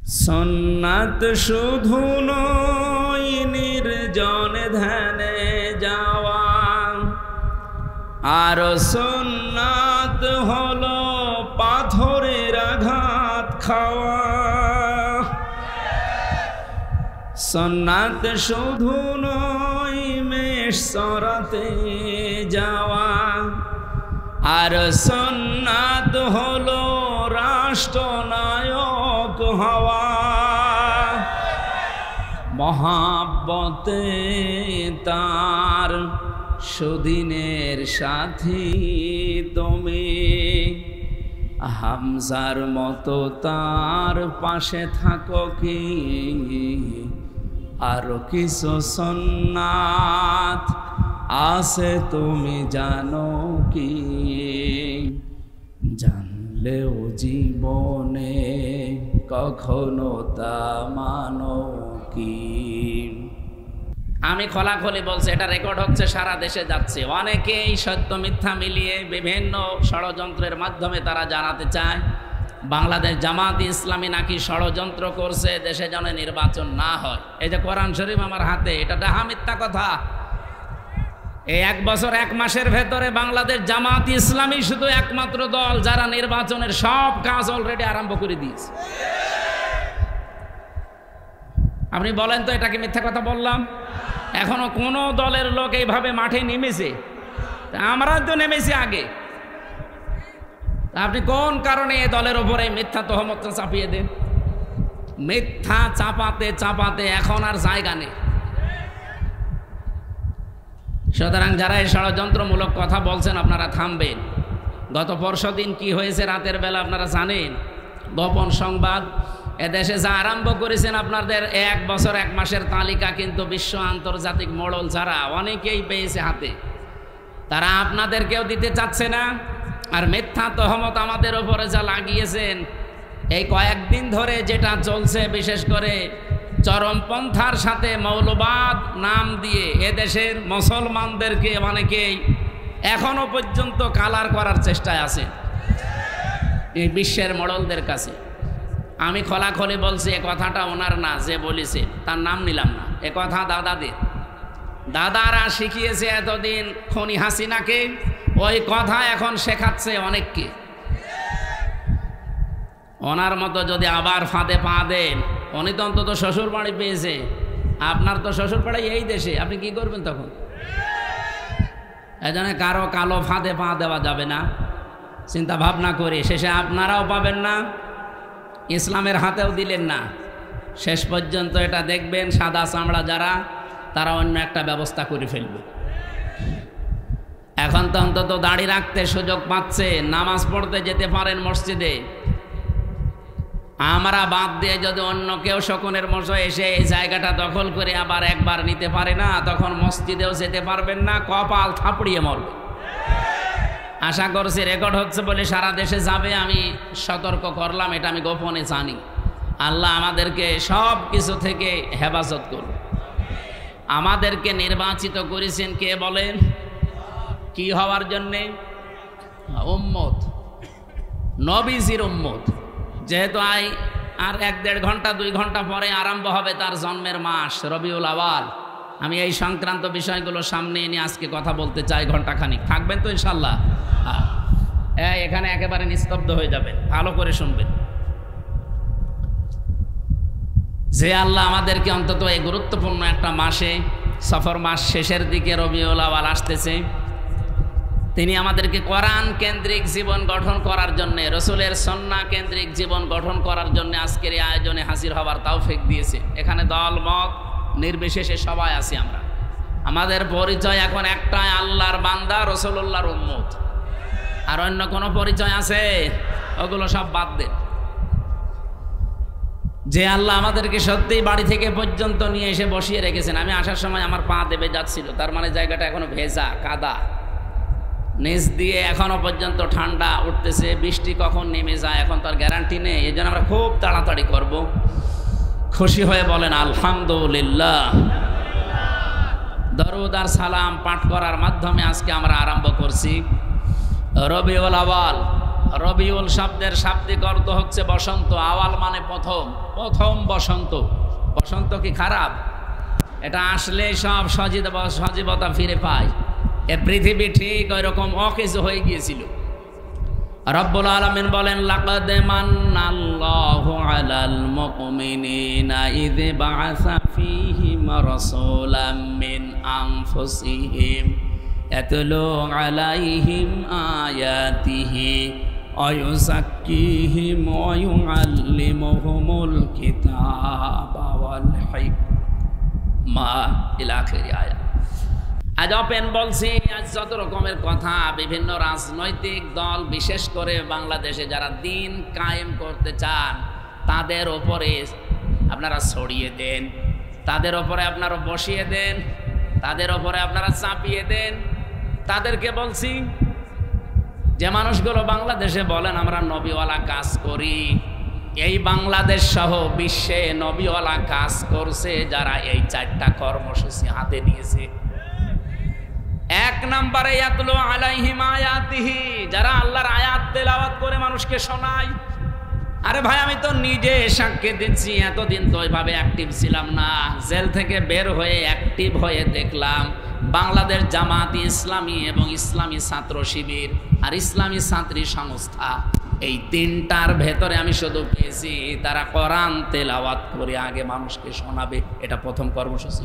সুন্নাত শুধু নয় নির্জনে ধ্যানে যাওয়া, আর সুন্নাত হলো পাথরের আঘাত খাওয়া। সুন্নাত শুধু নয় মেষ চরাতে যাওয়া, আর সুন্নাত হলো রাষ্ট্রনায়ক হওয়া। মহাব্বতে তার সুদিনের সাথী তুমি, হামজার মতো তার পাশে থাকো কি? আর কিছু সুন্নাত আছে তুমি জানো কি? জানলেও জীবনে কখনো তা মানো কি? আমি খোলাখুলি বলছি, এটা রেকর্ড হচ্ছে, সারা দেশে যাচ্ছে। অনেকেই সত্য মিথ্যা মিলিয়ে বিভিন্ন ষড়যন্ত্রের মাধ্যমে তারা জানাতে চায় বাংলাদেশ জামাত ইসলামী নাকি ষড়যন্ত্র করছে দেশে যেন নির্বাচন না হয়। এই যে কোরআন শরীফ আমার হাতে, এটা ডাহা মিথ্যা কথা। এই 1 বছর 1 মাসের ভেতরে বাংলাদেশ জামাত ইসলামী শুধু একমাত্র দল যারা নির্বাচনের সব কাজ অলরেডি আরম্ভ করে দিয়েছে। আপনি বলেন তো, এটা কি মিথ্যা কথা বললাম? এখনো কোনো দলের লোক এইভাবে মাঠে নেমেছে? আমরা তো নেমেছি আগে। আপনি কোন কারণে এই দলের ওপরে মিথ্যা তহমত চাপিয়ে দেন? মিথ্যা চাপাতে চাপাতে এখন আর জায়গা নেই। সুতরাং যারা এই ষড়যন্ত্রমূলক কথা বলছেন আপনারা থামবেন। গত পরশুদিন কি হয়েছে রাতের বেলা আপনারা জানেন। গোপন সংবাদ এদেশে যা আরম্ভ করেছেন, আপনাদের 1 বছর 1 মাসের তালিকা কিন্তু বিশ্ব আন্তর্জাতিক মোড়ল যারা অনেকেই পেয়েছে হাতে, তারা আপনাদেরকেও দিতে চাচ্ছে না। আর মিথ্যা তহমত আমাদের ওপরে যা লাগিয়েছেন, এই কয়েকদিন ধরে যেটা চলছে, বিশেষ করে চরমপন্থার সাথে মৌলবাদ নাম দিয়ে এদেশের মুসলমানদেরকে অনেকেই এখনো পর্যন্ত কালার করার চেষ্টায় আছে এই বিশ্বের মোড়লদের কাছে। আমি খোলাখুলি বলছি, এ কথাটা ওনার না, যে বলেছে তার নাম নিলাম না, এ কথা দাদাদের। দাদারা শিখিয়েছে এতদিন খনি হাসিনাকে, ওই কথা এখন শেখাচ্ছে অনেককে। ওনার মতো যদি আবার ফাঁদে পা দেন, উনি তো অন্তত শ্বশুর বাড়ি পেয়েছে, আপনার তো শ্বশুর বাড়ি এই দেশে, আপনি কি করবেন তখন? এজন্য কারো কালো ফাঁদে পা দেওয়া যাবে না, চিন্তা ভাবনা করে। শেষে আপনারাও পাবেন না, ইসলামের হাতেও দিলেন না। শেষ পর্যন্ত এটা দেখবেন সাদা চামড়া যারা, তারা অন্য একটা ব্যবস্থা করে ফেলবে। এখন তো অন্তত দাড়ি রাখতে সুযোগ পাচ্ছে, নামাজ পড়তে যেতে পারেন মসজিদে। আমরা বাদ দিয়ে যদি অন্য কেউ শকুনের মশা এসে এই জায়গাটা দখল করে আবার একবার নিতে পারে না, তখন মসজিদেও যেতে পারবেন না, কপাল থাপড়িয়ে মরবে। আশা করছি রেকর্ড হচ্ছে বলে সারা দেশে যাবে, আমি সতর্ক করলাম, এটা আমি গোপনে জানি। আল্লাহ আমাদেরকে সব কিছু থেকে হেফাজত করুন। আমাদেরকে নির্বাচিত করেছেন কে বলেন? কি হওয়ার জন্যে? উম্মত, নবীজির উম্মত। যেহেতু আর 1-1.5 ঘন্টা 2 ঘন্টা পরে আরম্ভ হবে তার জন্মের মাস রবিউল আওয়াল, আমি এই সংক্রান্ত বিষয়গুলো সামনে এনে আজকে কথা বলতে চাই ঘন্টাখানিক। থাকবেন তো ইনশাল্লাহ? এখানে একেবারে নিস্তব্ধ হয়ে যাবেন, ভালো করে শুনবেন। যে আল্লাহ আমাদেরকে অন্তত এই গুরুত্বপূর্ণ একটা মাসে, সফর মাস শেষের দিকে রবিউল আওয়াল আসতেছে, তিনি আমাদেরকে কোরআন কেন্দ্রিক জীবন গঠন করার জন্য, রসুলের সুন্নাহ কেন্দ্রিক জীবন গঠন করার জন্য আজকের এই আয়োজনে হাজির হওয়ার তৌফিক দিয়েছে। এখানে দল মত নির্বিশেষে সবাই আছি আমরা। আমাদের পরিচয় এখন একটাই, আল্লাহর বান্দা, রসুলুল্লাহর উম্মত। আর অন্য কোনো পরিচয় আছে? ওগুলো সব বাদ দেন। যে আল্লাহ আমাদেরকে সত্যিই বাড়ি থেকে পর্যন্ত নিয়ে এসে বসিয়ে রেখেছেন। আমি আসার সময় আমার পা দেবে যাচ্ছিল, তার মানে জায়গাটা এখনো ভেজা, কাদা, নিচ দিয়ে এখনো পর্যন্ত ঠান্ডা উঠতেছে। বৃষ্টি কখন নেমে যায় এখন তার গ্যারান্টি নেই। এই জন্য আমরা খুব তাড়াতাড়ি করব। খুশি হয়ে বলেন আলহামদুলিল্লাহ। দরুদ আর সালাম পাঠ করার মাধ্যমে আজকে আমরা আরম্ভ করছি রবিউল আওয়াল, রবিউল শব্দের শাব্দিক অর্থ হচ্ছে বসন্ত। আওয়াল মানে প্রথম, প্রথম বসন্ত। বসন্ত কি খারাপ? এটা আসলে সব সজীবতা ফিরে পায়। এ পৃথিবী ঠিক ওই রকম অকেজো হয়ে গিয়েছিল। রব্বুল আলামিন বলেন, লাকাদ মান্নাল্লাহু আলাল মুমিনিনা ইয বাআসা ফীহিম রাসূলাম মিন আনফুসিহিম ইয়াতলু আলাইহিম আয়াতিহি ওয়া ইউযাক্কিহিম ওয়া ইউআল্লিমুহুমুল কিতাবা ওয়াল হিকমা ইলা আখির আয়াত। আজ ওপেন বলছি, আজ যত রকমের কথা বিভিন্ন রাজনৈতিক দল, বিশেষ করে বাংলাদেশে যারা দিন কায়েম করতে চান, তাদের ওপরে আপনারা ছড়িয়ে দেন, তাদের ওপরে আপনারা বসিয়ে দেন, তাদের ওপরে আপনারা চাপিয়ে দেন। তাদেরকে বলছি যে মানুষগুলো বাংলাদেশে বলেন আমরা নবীওয়ালা কাজ করি, এই বাংলাদেশ সহ বিশ্বে নবীওয়ালা কাজ করছে যারা এই 4টা কর্মসূচি হাতে নিয়েছে। এক নম্বরে ইয়াতলু আলাইহিম আয়াতিহি, যারা আল্লাহর আয়াত তেলাওয়াত করে মানুষকে শোনায়। আরে ভাই, আমি তো নিজে সাক্ষ্য দিচ্ছি, এতদিন তো ওইভাবে অ্যাক্টিভ ছিলাম না। জেল থেকে বের হয়ে অ্যাক্টিভ হয়ে দেখলাম বাংলাদেশ জামাত ইসলামী এবং ইসলামী ছাত্র শিবির আর ইসলামী ছাত্রী সংস্থা, এই 3টার ভেতরে আমি শুধু পেয়েছি তারা কোরআন তেলাওয়াত করে আগে মানুষকে শোনাবে। এটা প্রথম কর্মসূচি।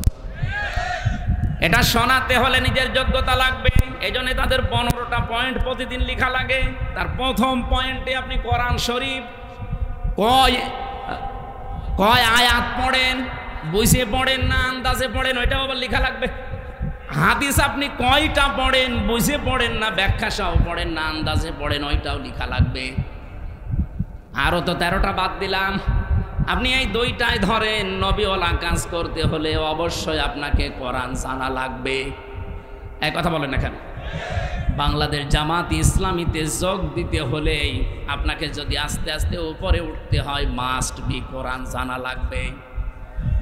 এটা শোনাতে হলে নিজের যোগ্যতা লাগবে। এই জন্য তাদের 15টা পয়েন্ট প্রতিদিন লেখা লাগে। তার প্রথম পয়েন্টে আপনি কোরআন শরীফ কয় আয়াত পড়েন, বুঝে পড়েন না আন্দাজে পড়েন, ওইটাও আবার লেখা লাগবে। হাদিস আপনি কয়টা পড়েন, বুঝে পড়েন না ব্যাখ্যা সহ পড়েন না আন্দাজে পড়েন, ওইটাও লেখা লাগবে। আরও তো 13টা বাদ দিলাম। আপনি এই 2টায় ধরেন, নবীওয়ালা কাজ করতে হলে অবশ্যই আপনাকে কোরআন জানা লাগবে। এক কথা বলেন না কেন? বাংলাদেশ জামাত ইসলামীতে যোগ দিতে হলেই আপনাকে যদি আস্তে আস্তে উপরে উঠতে হয়, মাস্ট বি কোরআন জানা লাগবে।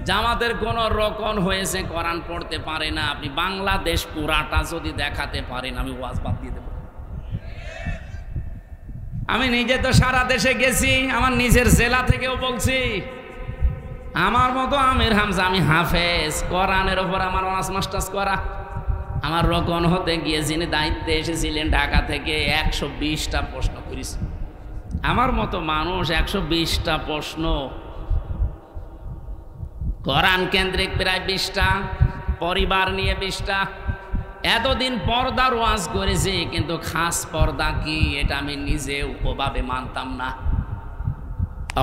জামাতের কোনো রকম হয়েছে কোরআন পড়তে পারে না, আপনি বাংলাদেশ পুরাটা যদি দেখাতে পারেন, আমি ওয়াজ বাদ দিয়ে দেব। আমি নিজে তো সারা দেশে গেছি, আমার নিজের জেলা থেকেও বলছি। আমার মতো আমির হামজা, আমি হাফেজ, কোরআনের ওপর আমার অনার্স মাস্টার্স করা। আমার রকম হতে গিয়ে যিনি দায়িত্বে এসেছিলেন ঢাকা থেকে 120টা প্রশ্ন করেছি। আমার মতো মানুষ 120টা প্রশ্ন, কোরআন কেন্দ্রিক প্রায় 20টা, পরিবার নিয়ে 20টা। এতদিন পর্দার ওয়াজ করেছি, কিন্তু খাস পর্দা কি এটা আমি নিজেও ওভাবে মানতাম না।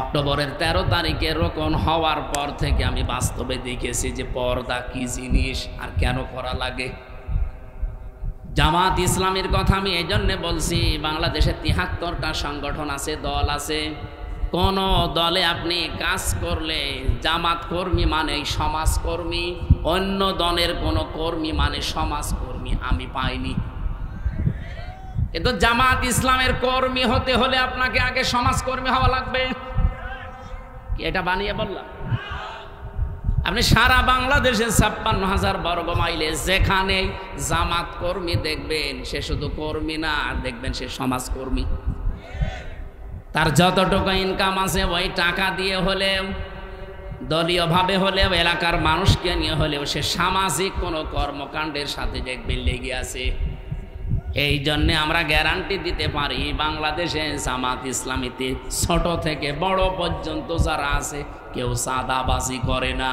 অক্টোবরের 13 তারিখে রোকন হওয়ার পর থেকে আমি বাস্তবে দেখেছি যে পর্দা কি জিনিস আর কেন করা লাগে। জামাত ইসলামীর কথা আমি এই জন্যে বলছি, বাংলাদেশে 73টা সংগঠন আছে, দল আছে। কোন দলে আপনি কাজ করলে জামাত কর্মী মানে সমাজকর্মী, অন্য দলের কোনো কর্মী মানে সমাজকর্মী আমি পাইনি। কিন্তু জামাত ইসলামের কর্মী হতে হলে আপনাকে আগে সমাজকর্মী হওয়া লাগবে। এটা বানিয়ে বললাম? আপনি সারা বাংলাদেশে 56,000 বর্গ মাইলে যেখানে জামাত কর্মী দেখবেন, সে শুধু কর্মী না, আর দেখবেন সে সমাজকর্মী। তার যতটুকু ইনকাম আছে ওই টাকা দিয়ে হলেও, দলীয়ভাবে হলেও, এলাকার মানুষকে নিয়ে হলেও সে সামাজিক কোনো কর্মকাণ্ডের সাথে দেখবেন লেগে আছে। এই জন্যে আমরা গ্যারান্টি দিতে পারি বাংলাদেশে জামাত ইসলামীতে ছোট থেকে বড় পর্যন্ত যারা আছে কেউ সাদাবাজি করে না।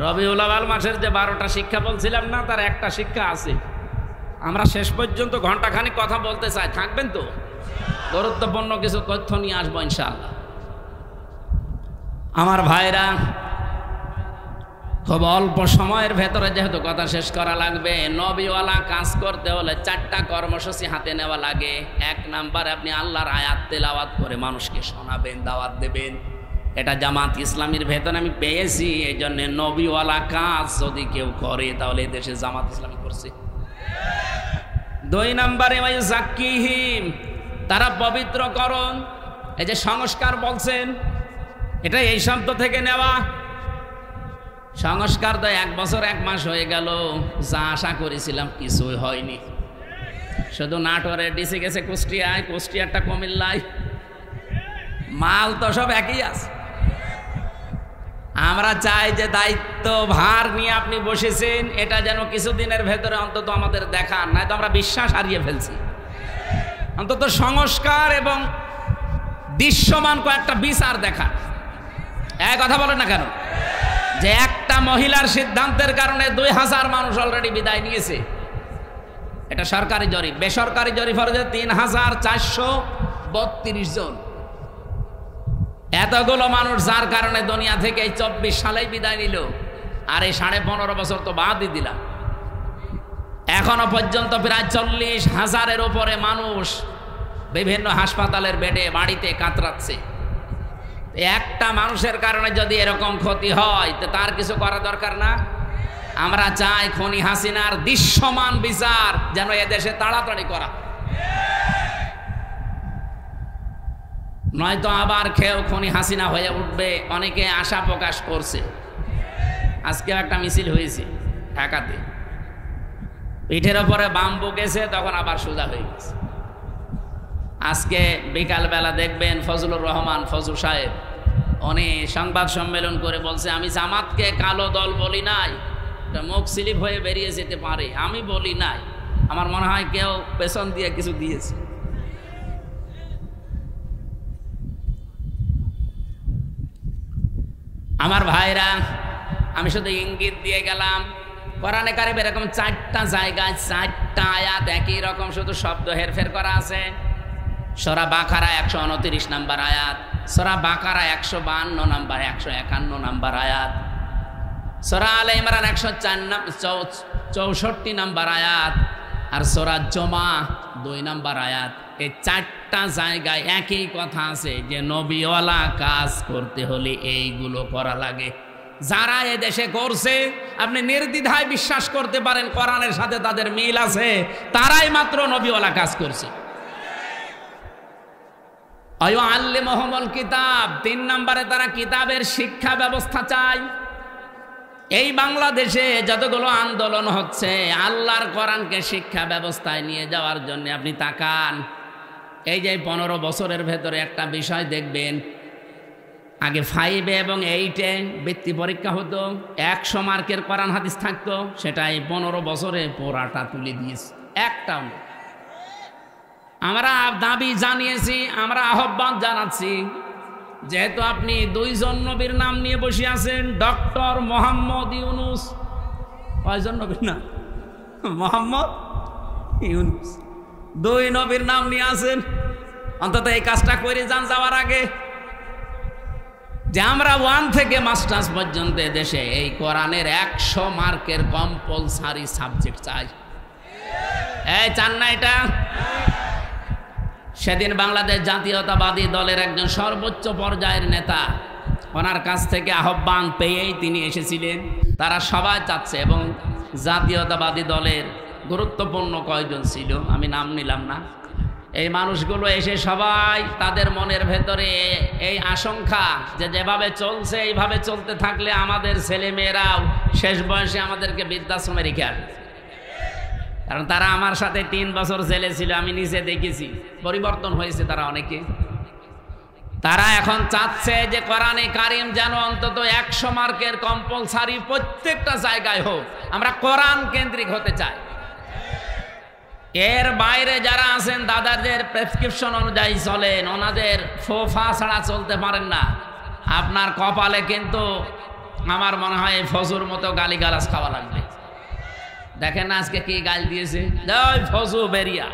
রবিউল আউয়াল মাসের যে 12টা শিক্ষা বলছিলাম না, তার একটা শিক্ষা আছে। আমরা শেষ পর্যন্ত ঘন্টাখানিক কথা বলতে চাই, থাকবেন তো? গুরুত্বপূর্ণ কিছু তথ্য নিয়ে আসবো ইনশাআল্লাহ। আমার ভাইরা, খুব অল্প সময়ের ভেতরে যেহেতু কথা শেষ করা লাগবে, নবীওয়ালা কাজ করতে হলে 4টা কর্মসূচি হাতে নেওয়া লাগে। 1 নাম্বারে আপনি আল্লাহর আয়াত তেলাওয়াত করে মানুষকে শোনাবেন, দাওয়াত দেবেন। এটা জামাত ইসলামীর ভেতরে আমি পেয়েছি। এই জন্য নবীওয়ালা কাজ যদি কেউ করে তাহলে দেশে জামাত ইসলামী করছে। 2 নাম্বারে ওয়াইযাক্কিহিম, তারা পবিত্রকরণ। এই যে সংস্কার বলছেন, এটা এই শব্দ থেকে নেওয়া। সংস্কার তো 1 বছর 1 মাস হয়ে গেল, যা আশা করেছিলাম কিছুই হয়নি। শুধু নাটোরে ডিসি গেছে কুষ্টিয়ায়, কুষ্টিয়ারটা কুমিল্লায়, মাল তো সব একই আছে। আমরা চাই যে দায়িত্ব ভার নিয়ে আপনি বসেছেন, এটা যেন কিছুদিনের ভেতরে অন্তত আমাদের দেখান, নয়তো আমরা বিশ্বাস হারিয়ে ফেলছি। অন্তত সংস্কার এবং দৃশ্যমান কয়েকটা বিচার দেখান। এক কথা বলেন না কেন যে একটা মহিলার সিদ্ধান্তের কারণে 2000 মানুষ অলরেডি বিদায় নিয়েছে। এটা সরকারি জরিপ, বেসরকারি জরিপ হচ্ছে 3432 জন। এতগুলো মানুষ যার কারণে দুনিয়া থেকে এই 24 সালেই বিদায় নিল, আর এই 15.5 বছর তো বাদই দিলাম। এখনো পর্যন্ত প্রায় 40,000-এর উপরে মানুষ বিভিন্ন হাসপাতালের বেডে, বাড়িতে কাতরাচ্ছে। একটা মানুষের কারণে যদি এরকম ক্ষতি হয় তো তার কিছু করা দরকার না? আমরা চাই খুনি হাসিনার দৃশ্যমান বিচার যেন এদেশে তাড়াতাড়ি করা, নয়তো আবার কেউ খুনি হাসিনা হয়ে উঠবে। অনেকে আশা প্রকাশ করছে। আজকেও একটা মিছিল হয়েছে ঢাকাতে, পিঠের ওপরে বাম্বু গেছে, তখন আবার সোজা হয়ে গেছে। আজকে বিকালবেলা দেখবেন ফজলুর রহমান ফজল সাহেব উনি সংবাদ সম্মেলন করে বলছে, আমি জামাতকে কালো দল বলি নাই, এটা মুখ স্লিপ হয়ে বেরিয়ে যেতে পারে, আমি বলি নাই। আমার মনে হয় কেউ পেছন দিয়ে কিছু দিয়েছে। আমার ভাইরা, আমি শুধু ইঙ্গিত দিয়ে গেলাম। কোরআনে কারিমে এরকম 4টা জায়গায় 4টা আয়াত একই রকম শুধু শব্দ হেরফের করা আছে। সূরা বাকারা 129 নম্বর আয়াত, সূরা বাকারা 152 নম্বর, 151 নম্বর আয়াত, সূরা আলে ইমরান 164 নম্বর আয়াত, আর সূরা জুমা 2 নম্বর আয়াত। এই 4টা জায়গায় একই কথা আছে যে নবীওয়ালা কাজ করতে হলে এইগুলো করা লাগে। যারা এ দেশে করছে আপনি নির্দ্বিধায় বিশ্বাস করতে পারেন কোরআনের সাথে তাদের মিল আছে, তারাই মাত্র নবীওয়ালা কাজ করছে। আল্লিমুহুমুল কিতাব, 3 নম্বরে তারা কিতাবের শিক্ষা ব্যবস্থা চায়। এই বাংলাদেশে যতগুলো আন্দোলন হচ্ছে আল্লাহর কোরআনকে শিক্ষা ব্যবস্থায় নিয়ে যাওয়ার জন্য আপনি তাকান। এই যে 15 বছরের ভেতরে একটা বিষয় দেখবেন, আগে 5 এবং 8-এ বৃত্তি পরীক্ষা হতো, 100 মার্কের কোরআন হাদিস থাকতো, সেটা এই 15 বছরে পোড়াটা তুলে দিয়েছে, একটাও না। আমরা দাবি জানিয়েছি, আমরা আহ্বান জানাচ্ছি, যেহেতু আপনি 2 জন নবীর নাম নিয়ে বসে আছেন, ডক্টর মোহাম্মদ ইউনুস, কয়জন নবীর নাম? মোহাম্মদ ইউনুস, 2 নবীর নাম নিয়ে আছেন। অন্তত এই কাজটা করে যান যাওয়ার আগে, যে আমরা 1 থেকে মাস্টার্স পর্যন্ত দেশে এই কোরআনের 100 মার্কের কম্পালসারি সাবজেক্ট চাই। এই চান না এটা? সেদিন বাংলাদেশ জাতীয়তাবাদী দলের একজন সর্বোচ্চ পর্যায়ের নেতা, ওনার কাছ থেকে আহ্বান পেয়েই তিনি এসেছিলেন। তারা সবাই চাচ্ছে, এবং জাতীয়তাবাদী দলের গুরুত্বপূর্ণ কয়েকজন ছিল, আমি নাম নিলাম না। এই মানুষগুলো এসে সবাই তাদের মনের ভেতরে এই আশঙ্কা যে যেভাবে চলছে এইভাবে চলতে থাকলে আমাদের ছেলে মেয়েরাও শেষ বয়সে আমাদেরকে বৃদ্ধাশ্রমে রেখে আসবে। কারণ তারা আমার সাথে 3 বছর জেলে ছিল, আমি নিজে দেখেছি, পরিবর্তন হয়েছে তারা অনেকে। তারা এখন চাচ্ছে যে কোরআনে কারিম যেন অন্তত 100 মার্কের কম্পালসারি প্রত্যেকটা জায়গায় হোক। আমরা কোরআন কেন্দ্রিক হতে চাই। এর বাইরে যারা আছেন দাদাদের প্রেসক্রিপশন অনুযায়ী চলেন, ওনাদের ফোফা ছাড়া চলতে পারেন না। আপনার কপালে কিন্তু আমার মনে হয় ফজুর মতো গালিগালাজ খাওয়া লাগবে। দেখেন না আজকে কি গাল দিয়েছে, জয় ফজু বেরিয়া।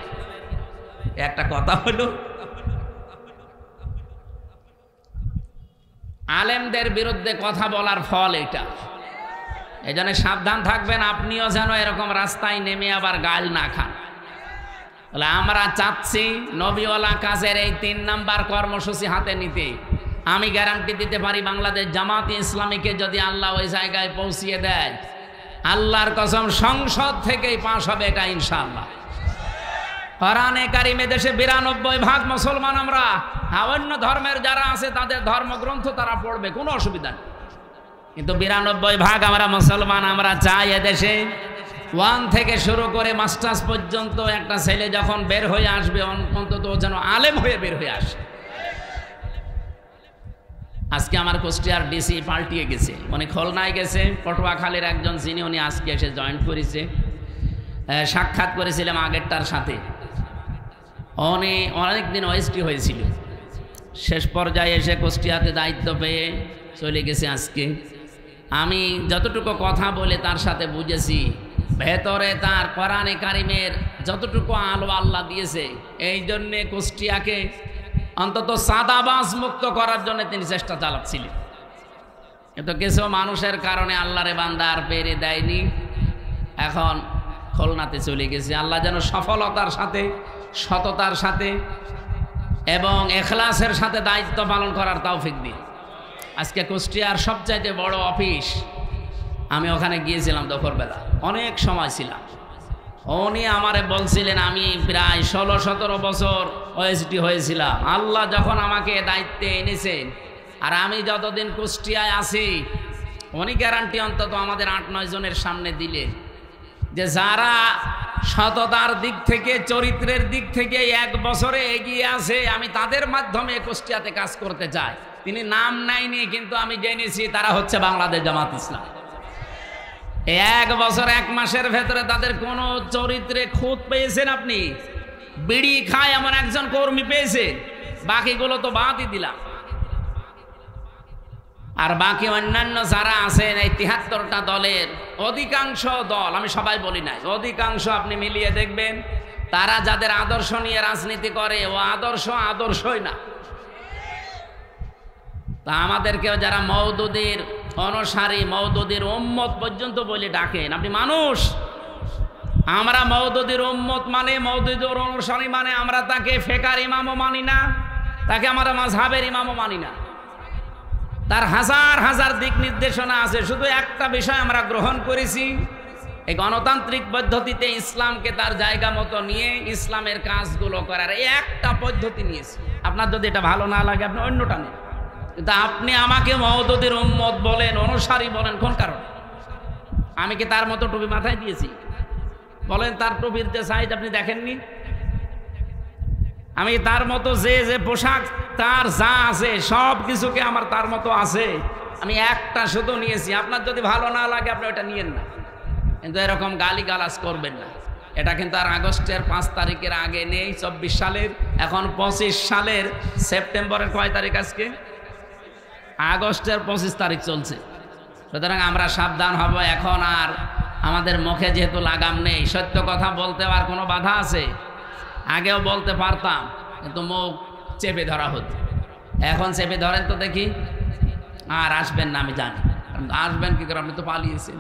একটা কথা হলো, আলেমদের বিরুদ্ধে কথা বলার ফল এটা। এই জন্য সাবধান থাকবেন, আপনিও যেন এরকম রাস্তায় নেমে আবার গাল না খান। তাহলে আমরা চাচ্ছি নবীওয়ালা কাজের এই 3 নাম্বার কর্মসূচি হাতে নিতে। আমি গ্যারান্টি দিতে পারি, বাংলাদেশ জামাত ইসলামীকে যদি আল্লাহ ওই জায়গায় পৌঁছিয়ে দেয়, আল্লাহর কসম সংসদ থেকেই পাস হবে এটা ইনশাআল্লাহ। কোরআনে কারিমে দেশে 92% মুসলমান আমরা। অন্য ধর্মের যারা আছে তাদের ধর্মগ্রন্থ তারা পড়বে, কোনো অসুবিধা নেই, কিন্তু 92% আমরা মুসলমান। আমরা চাই এদেশে 1 থেকে শুরু করে মাস্টার্স পর্যন্ত একটা ছেলে যখন বের হয়ে আসবে অন্তত যেন আলেম হয়ে বের হয়ে আসে। আজকে আমার কুষ্টিয়ার ডিসি পাল্টিয়ে গেছে, উনি খুলনায় গেছে, পটুয়াখালীর একজন যিনি উনি আজকে এসে জয়েন করেছে। সাক্ষাৎ করেছিলাম আগেরটার সাথে, উনি অনেকদিন ওএসটি হয়েছিল, শেষ পর্যায়ে এসে কুষ্টিয়াতে দায়িত্ব পেয়ে চলে গেছে আজকে। আমি যতটুকু কথা বলে তার সাথে বুঝেছি, ভেতরে তার কোরআনে কারিমের যতটুকু আলো আল্লাহ দিয়েছে, এই জন্যে কুষ্টিয়াকে অন্তত সাদাবাজ মুক্ত করার জন্য তিনি চেষ্টা চালাচ্ছিলেন। কিন্তু কিছু মানুষের কারণে আল্লাহরে বান্দা আর পেরে দেয়নি, এখন খুলনাতে চলে গেছে। আল্লাহ যেন সফলতার সাথে, সততার সাথে এবং এখলাসের সাথে দায়িত্ব পালন করার তৌফিক দিন। আজকে কুষ্টিয়ার সবচাইতে বড় অফিস, আমি ওখানে গিয়েছিলাম দুপুরবেলা, অনেক সময় ছিলাম। উনি আমারে বলছিলেন আমি প্রায় 16-17 বছর ওএসডি হয়েছিলাম। আল্লাহ যখন আমাকে দায়িত্বে এনেছেন আর আমি যতদিন কুষ্টিয়ায় আছি, উনি গ্যারান্টি অন্তত আমাদের 8-9 জনের সামনে দিলেন যে যারা সততার দিক থেকে, চরিত্রের দিক থেকে 1 বছরে এগিয়ে আছে, আমি তাদের মাধ্যমে কুষ্টিয়াতে কাজ করতে চাই। তিনি নাম নেয়নি, কিন্তু আমি জেনেছি তারা হচ্ছে বাংলাদেশ জামাত ইসলাম। 1 বছর 1 মাসের ভেতরে তাদের কোন চরিত্রে খুঁত পেয়েছেন আপনি? বিড়ি খায় এমন একজন কর্মী পেয়েছেন, বাকিগুলো তো বাদই দিলাম। আর বাকি অন্যান্য যারা আছেন এই 73টা দলের অধিকাংশ দল, আমি সবাই বলি নাই, অধিকাংশ আপনি মিলিয়ে দেখবেন তারা যাদের আদর্শ নিয়ে রাজনীতি করে ও আদর্শই না। তা আমাদেরকেও যারা মওদুদীর অনুসারী, মওদুদীর উম্মত পর্যন্ত বলে ডাকেন, আপনি মানুষ। আমরা মওদুদীর উম্মত মানে, মওদুদীর অনুসারী মানে আমরা তাকে ফেকার ইমামও মানি না, তাকে আমরা মাযহাবের ইমামও মানি না। তার হাজার হাজার দিক নির্দেশনা আছে, শুধু একটা বিষয় আমরা গ্রহণ করেছি, এই গণতান্ত্রিক পদ্ধতিতে ইসলামকে তার জায়গা মতো নিয়ে ইসলামের কাজগুলো করার এই একটা পদ্ধতি নিয়েছি। আপনার যদি এটা ভালো না লাগে আপনি অন্যটা নেন, কিন্তু আপনি আমাকে মওদুদীর উম্মত বলেন, অনুসারী বলেন, কোন কারণ? আমি কি তার মতো টুপি মাথায় দিয়েছি? বলেন, তার টুপির যে সাইজ আপনি দেখেননি? আমি তার মতো যে পোশাক তার যা আছে সব কিছুকে আমার তার মতো আছে, আমি একটা শুধু নিয়েছি। আপনার যদি ভালো না লাগে আপনি ওটা নিয়েন না, কিন্তু এরকম গালিগালাজ করবেন না। এটা কিন্তু আর আগস্টের 5 তারিখের আগে নেই, 24 সালের, এখন 25 সালের সেপ্টেম্বরের কয় তারিখ আজকে? আগস্টের 25 তারিখ চলছে। সুতরাং আমরা সাবধান হব। এখন আর আমাদের মুখে যেহেতু লাগাম নেই, সত্য কথা বলতে আর কোনো বাধা আছে? আগেও বলতে পারতাম, কিন্তু মুখ চেপে ধরা হতো। এখন চেপে ধরেন তো দেখি। আর আসবেন না আমি জানি, আসবেন কি করে, আপনি তো পালিয়েছেন।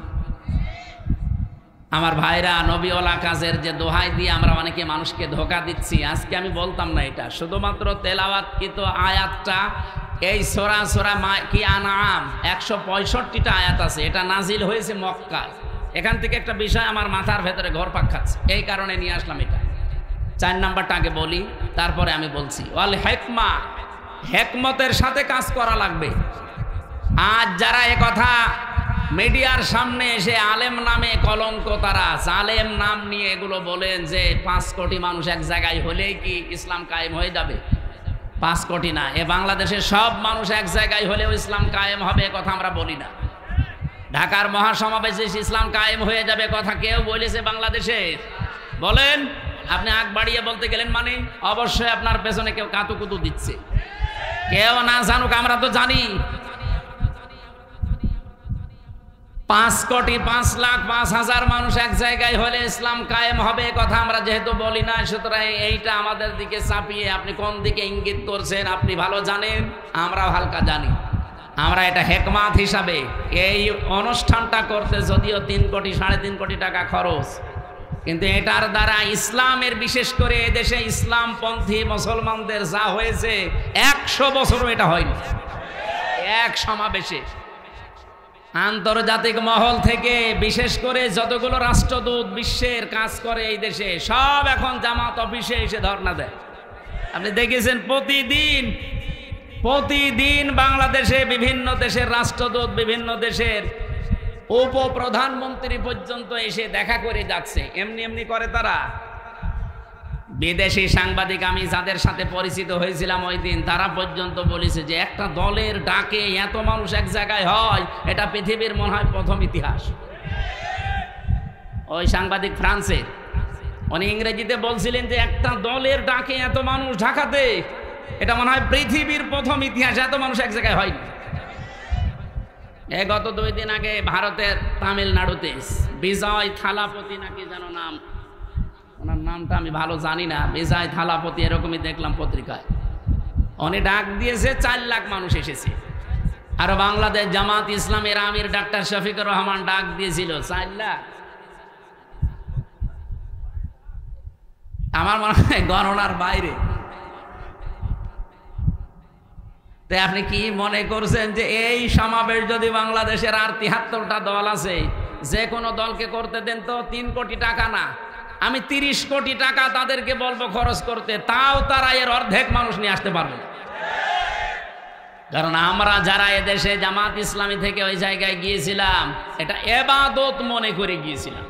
আমার ভাইরা, নবীওয়ালা কাজের যে দোহাই দিয়ে আমরা অনেকে মানুষকে ধোঁকা দিচ্ছি, আজকে আমি বলতাম না এটা। শুধুমাত্র তেলাওয়াতকৃত আয়াতটা, এই সূরা কি আনআম 165টা আয়াত আছে, এটা নাজিল হয়েছে মক্কায়। এখান থেকে একটা বিষয় আমার মাথার ভেতরে ঘুরপাক খাচ্ছে, এই কারণে নিয়ে আসলাম এটা। 4 নাম্বারটা আগে বলি, তারপরে আমি বলছি। ওয়াল হিকমা, হিকমতের সাথে কাজ করা লাগবে। আজ যারা এ কথা মিডিয়ার সামনে এসে আলেম নামে কলঙ্ক, তারা জালেম নাম নিয়ে এগুলো বলেন যে 5 কোটি মানুষ এক জায়গায় হলেই কি ইসলাম কায়েম হয়ে যাবে? 5 কোটি না, এ বাংলাদেশের সব মানুষ এক জায়গায় হলেও ইসলাম কায়েম হবে, এ কথা আমরা বলি না। ঢাকার মহাসমাবেশে ইসলাম কায়েম হয়ে যাবে কথা কেউ বলেছে বাংলাদেশে? বলেন। আপনি আগ বাড়িয়ে বলতে গেলেন মানে অবশ্যই আপনার পেছনে কেউ কাতুকুতু দিচ্ছে। কেউ না জানুক, আমরা তো জানি। 5 কোটি 5 লাখ 5,000 মানুষ এক জায়গায় হলে ইসলাম কায়েম হবে, কথা আমরা যেহেতু বলি না, সুতরাং এইটা আমাদের দিকে চাপিয়ে আপনি কোন দিকে ইঙ্গিত করছেন আপনি ভালো জানেন, আমরাও হালকা জানি। আমরা এটা হেকমাত হিসাবে এই অনুষ্ঠানটা করতে যদিও 3 কোটি 3.5 কোটি টাকা খরচ, কিন্তু এটার দ্বারা ইসলামের, বিশেষ করে এদেশে ইসলামপন্থী মুসলমানদের যা হয়েছে 100 বছরও এটা হয়নি। এক সমাবেশে আন্তর্জাতিক মহল থেকে বিশেষ করে যতগুলো রাষ্ট্রদূত বিশ্বের কাজ করে এই দেশে, সব এখন জামাত অফিসে এসে ধর্ণা দেয়। আপনি দেখেছেন প্রতিদিন বাংলাদেশে বিভিন্ন দেশের রাষ্ট্রদূত, বিভিন্ন দেশের উপপ্রধানমন্ত্রী পর্যন্ত এসে দেখা করে যাচ্ছে। এমনি এমনি করে তারা। বিদেশি সাংবাদিক আমি যাদের সাথে পরিচিত হয়েছিলাম ওই দিন, তারা পর্যন্ত বলেছে যে একটা দলের ডাকে এত মানুষ এক জায়গায় হয়, এটা পৃথিবীর মনে হয় প্রথম ইতিহাস। ওই সাংবাদিক ফ্রান্সের, উনি ইংরেজিতে বলছিলেন যে একটা দলের ডাকে এত মানুষ ঢাকাতে, এটা মনে হয় পৃথিবীর প্রথম ইতিহাস, এত মানুষ এক জায়গায় হয়নি। গত 2 দিন আগে ভারতের তামিলনাড়ুতে বিজয় থালাপতি নাকি যেন নাম, ওনার নামটা আমি ভালো জানি না, বিজয় থালাপতি এরকমই দেখলাম পত্রিকায়, উনি ডাক দিয়েছে 4 লাখ মানুষ এসেছে। আর বাংলাদেশ জামাত ইসলামের আমির ডাক্তার শফিকুর রহমান ডাক দিয়েছিল 4 লাখ। আমার মনে হয় গণনার বাইরে। তাই আপনি কি মনে করছেন যে এই সমাবেশ যদি বাংলাদেশের আর 73টা দল আছে, যে কোনো দলকে করতে দেন তো 3 কোটি টাকা না, আমি 30 কোটি টাকা তাদেরকে বলবো খরচ করতে, তাও তারা এর অর্ধেক মানুষ নিয়ে আসতে পারবে। কারণ আমরা যারা এদেশে জামাত ইসলামী থেকে ওই জায়গায় গিয়েছিলাম, এটা ইবাদত মনে করে গিয়েছিলাম,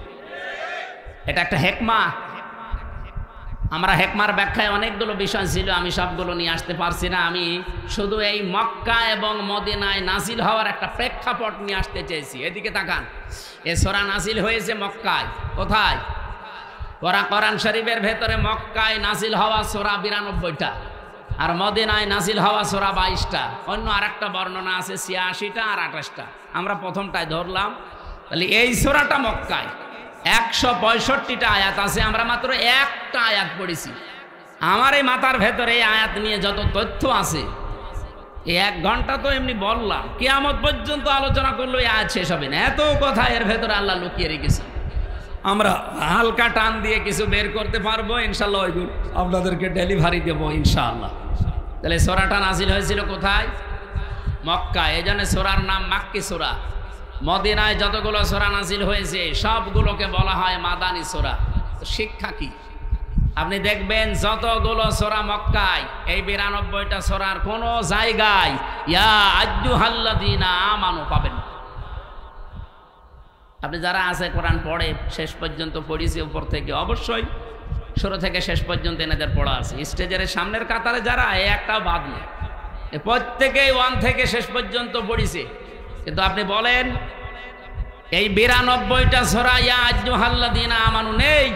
এটা একটা হেকমা। আমরা হেকমার ব্যাখ্যায় অনেকগুলো বিষয় ছিল, আমি সবগুলো নিয়ে আসতে পারছি না। আমি শুধু এই মক্কা এবং মদিনায় নাজিল হওয়ার একটা প্রেক্ষাপট নিয়ে আসতে চেয়েছি। এদিকে তাকান, এ সূরা নাজিল হয়েছে মক্কায়। কোথায়? কোরআন শরীফের ভেতরে মক্কায় নাজিল হওয়া সূরা 92টা, আর মদিনায় নাজিল হওয়া সূরা 22টা। অন্য আরেকটা বর্ণনা আছে 86টা আর 28টা। আমরা প্রথমটায় ধরলাম। তাহলে এই সূরাটা মক্কায় 165টা আয়াত আছে, আমরা মাত্র একটা আয়াত পড়েছি। আমার এই মাথার ভেতরে এই আয়াত নিয়ে যত তথ্য আছে, এই 1 ঘন্টা তো এমনি বললাম, কিয়ামত পর্যন্ত আলোচনা করলে এই আয়াত শেষ হবে না। এত কথা এর ভেতরে আল্লাহ লুকিয়ে রেখেছে। আমরা হালকা টান দিয়ে কিছু বের করতে পারবো ইনশাল্লাহ, ওইগুলো আপনাদেরকে ডেলিভারি দেবো ইনশাআল্লাহ। তাহলে সূরাটা নাজিল হয়েছিল কোথায়? মক্কায়। এই জন্য সূরার নাম মাক্কি সূরা। মদিনায় যতগুলো সূরা নাজিল হয়েছে সবগুলোকে বলা হয় মাদানী সূরা। শিক্ষা কি? আপনি দেখবেন যতগুলো সূরা মক্কায়, এই 92টা সূরার কোন জায়গায় ইয়া আইয়ুহাল্লাযীনা আমানু পাবেন। আপনি যারা আছে কোরআন পড়ে, শেষ পর্যন্ত পড়িছে উপর থেকে, অবশ্যই শুরু থেকে শেষ পর্যন্ত এনাদের পড়া আছে। স্টেজের সামনের কাতারে যারা, একটাও বাদ নেই, প্রত্যেকেই 1 থেকে শেষ পর্যন্ত পড়িছে। কিন্তু আপনি বলেন এই 92টা সূরা ইয়া আইয়ুহাল্লাযীনা আমানু নেই।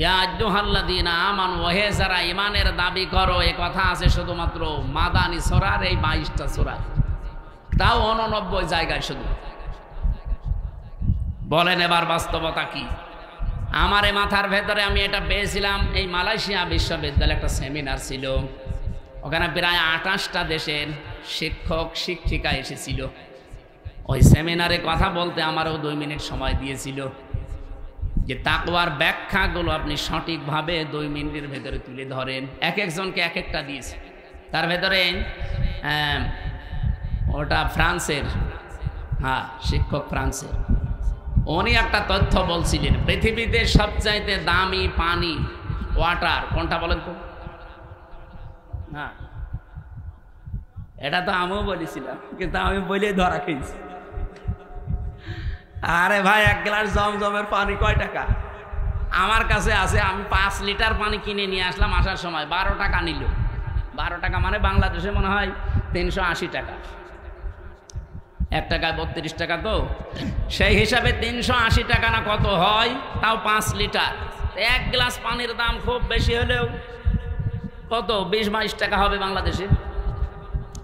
ইয়া আইয়ুহাল্লাযীনা আমানু, ওহে যারা ঈমানের দাবি করো, এই কথা আছে শুধুমাত্র মাদানী সূরার এই 22টা সূরা, তাও 89 জায়গায় শুধু। বলেন এবার বাস্তবতা কি? আমার এই মাথার ভেতরে আমি এটা পেয়েছিলাম, এই মালয়েশিয়া বিশ্ববিদ্যালয়ে একটা সেমিনার ছিল, ওখানে প্রায় 28টা দেশের শিক্ষক শিক্ষিকা এসেছিল। ওই সেমিনারে কথা বলতে আমারও 2 মিনিট সময় দিয়েছিল, যে তাকওয়ার ব্যাখ্যাগুলো আপনি সঠিকভাবে 2 মিনিটের ভেতরে তুলে ধরেন। এক একজনকে এক একটা দিয়েছে। তার ভেতরে ওটা ফ্রান্সের, হ্যাঁ শিক্ষক ফ্রান্সের, উনি একটা তথ্য বলছিলেন, পৃথিবীতে সবচাইতে দামি পানি, ওয়াটার কোনটা বলেন তো? হ্যাঁ, এটা তো আমিও বলেছিলাম, কিন্তু আমি বলে ধরা খেয়েছি। আরে ভাই, 1 গ্লাস জমজমের পানি কয় টাকা? আমার কাছে আছে, আমি 5 লিটার পানি কিনে নিয়ে আসলাম, আসার সময় 12 টাকা নিল। 12 টাকা মানে বাংলাদেশে মনে হয় 380 টাকা। 1 টাকায় 32 টাকা, তো সেই হিসাবে 380 টাকা না কত হয়, তাও 5 লিটার। 1 গ্লাস পানির দাম খুব বেশি হলেও কত 20-22 টাকা হবে বাংলাদেশে।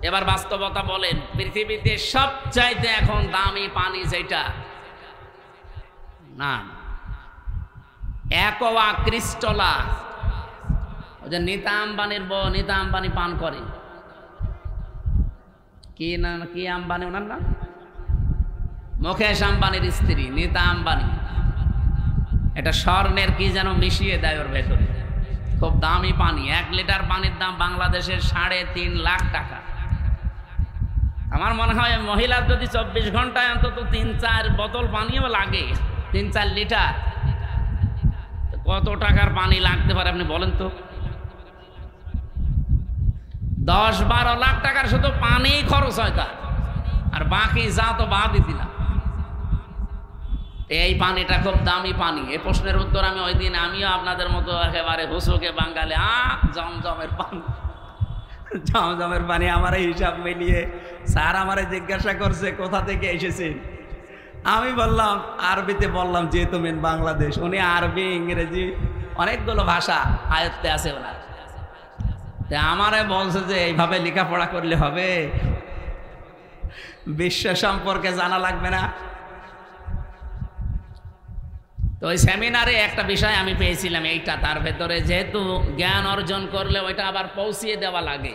এবার বাস্তবতা বলেন, পৃথিবীতে সবচাইতে এখন দামি পানি যেটা, না অ্যাকোয়া ক্রিস্টালা, ওই যে নীতা আম্বানির বউ, নীতা আম্বানি পান করে, কি না, কি আম্বানি ওনার নাম? মুকেশ আম্বানির স্ত্রী নীতা আম্বানি। এটা স্বর্ণের কি যেন মিশিয়ে দেয় ওর ভেতরে, খুব দামি পানি। 1 লিটার পানির দাম বাংলাদেশের 3.5 লাখ টাকা। আমার মনে হয় মহিলার যদি 24 ঘন্টায় অন্তত 3-4 বোতল পানিও লাগে, 3-4 লিটার, কত টাকার পানি লাগতে পারে আপনি বলেন তো? 10-12 লাখ টাকার শুধু পানি খরচ হয় তার, আর বাকি যা তো বাদই দিলাম। এই পানিটা খুব দামি পানি। এই প্রশ্নের উত্তর আমি ওই দিন আমিও আপনাদের মতো একেবারে হুসুকে বাঙালি জমজমের পানি, জমজমের পানি আমার হিসাব মিলিয়ে স্যার আমারে জিজ্ঞাসা করছে কোথা থেকে এসেছেন। আমি বললাম আরবিতে বললাম যেহেতু মেন বাংলাদেশ। উনি আরবি ইংরেজি অনেকগুলো ভাষা আয়ত্তে আছে ওনার। আমারে বলছে যে এইভাবে লেখাপড়া করলে হবে, বিশ্ব সম্পর্কে জানা লাগবে না। তো ওই সেমিনারে একটা বিষয় আমি পেয়েছিলাম এইটা, তার ভেতরে যেহেতু জ্ঞান অর্জন করলে ওইটা আবার পৌঁছিয়ে দেওয়া লাগে।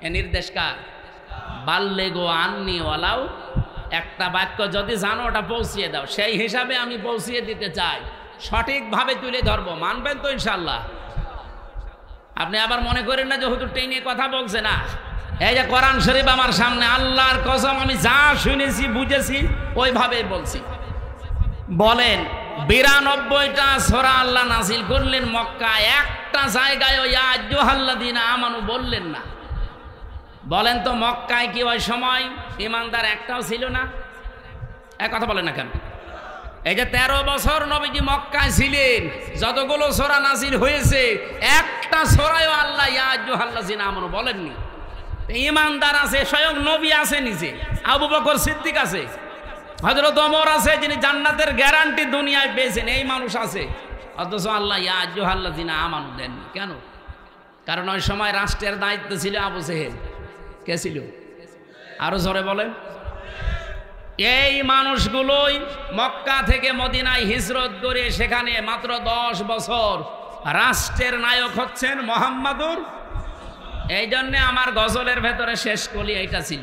এ নির্দেশ কার? বাল্লেগো আন্নি ওয়ালাও, একটা বাক্য যদি জানো ওটা পৌঁছিয়ে দাও। সেই হিসাবে আমি পৌঁছিয়ে দিতে চাই, সঠিকভাবে তুলে ধরবো। মানবেন তো ইনশাল্লাহ? আপনি আবার মনে করেন না যে হুজুর টেনে কথা বলছে না। এই যে কোরআন শরীফ আমার সামনে, আল্লাহর কসম আমি যা শুনেছি বুঝেছি ওইভাবেই বলছি। বলেন 92টা সূরা আল্লাহ নাযিল করলেন মক্কায়, একটা জায়গায় ওই ইয়া আইয়ুহাল্লাযীনা আমানু বললেন না। বলেন তো মক্কায় কি ওই সময় ঈমানদার একটাও ছিল না? এক কথা বলেন না কেন? এই যে 13 বছর নবীজি মক্কায় ছিলেন, যতগুলো সূরা নাযিল হয়েছে একটা সূরায়ও আল্লাহ ইয়া আইয়ুহাল্লাযীনা আমানু বলেননি। ঈমানদার আছে, স্বয়ং নবী আছে নিজে, আবু বকর সিদ্দিক আছে, হযরত ওমর আছে যিনি জান্নাতের গ্যারান্টি দুনিয়ায় পেয়েছেন, এই মানুষ আছে, অথচ আল্লাহ ইয়া আইয়ুহাল্লাযীনা আমানু দেননি। কেন? কারণ ওই সময় রাষ্ট্রের দায়িত্ব ছিল আবু জেহেল। কে ছিল? আরো জোরে বলেন। এই মানুষগুলোই মক্কা থেকে মদিনায় হিজরত করে সেখানে মাত্র 10 বছর রাষ্ট্রের নায়ক হচ্ছেন মুহাম্মাদুর। এই জন্যে আমার গজলের ভেতরে শেষ কলি এইটা ছিল,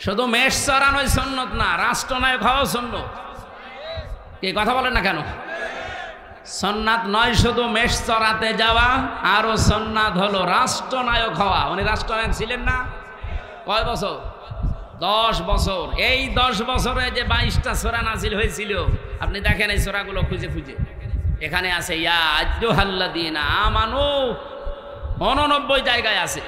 শুধু মেষ চড়ানোই সুন্নত না, রাষ্ট্রনায়ক হওয়া সুন্নত। কি কথা বলেন না কেন? সুন্নাত নয় শুধু মেষ চড়াতে যাওয়া, আরো সুন্নাত হলো রাষ্ট্রনায়ক হওয়া। উনি রাষ্ট্রনায়ক ছিলেন না? কয় বছর? 10 বছর। এই 10 বছরে যে 22টা সূরা নাযিল হয়েছিল, আপনি দেখেন এই সূরাগুলো খুঁজে খুঁজে, এখানে আছে ইয়া আইয়ুহাল্লাযীনা আমানু, 89 জায়গায় আছে।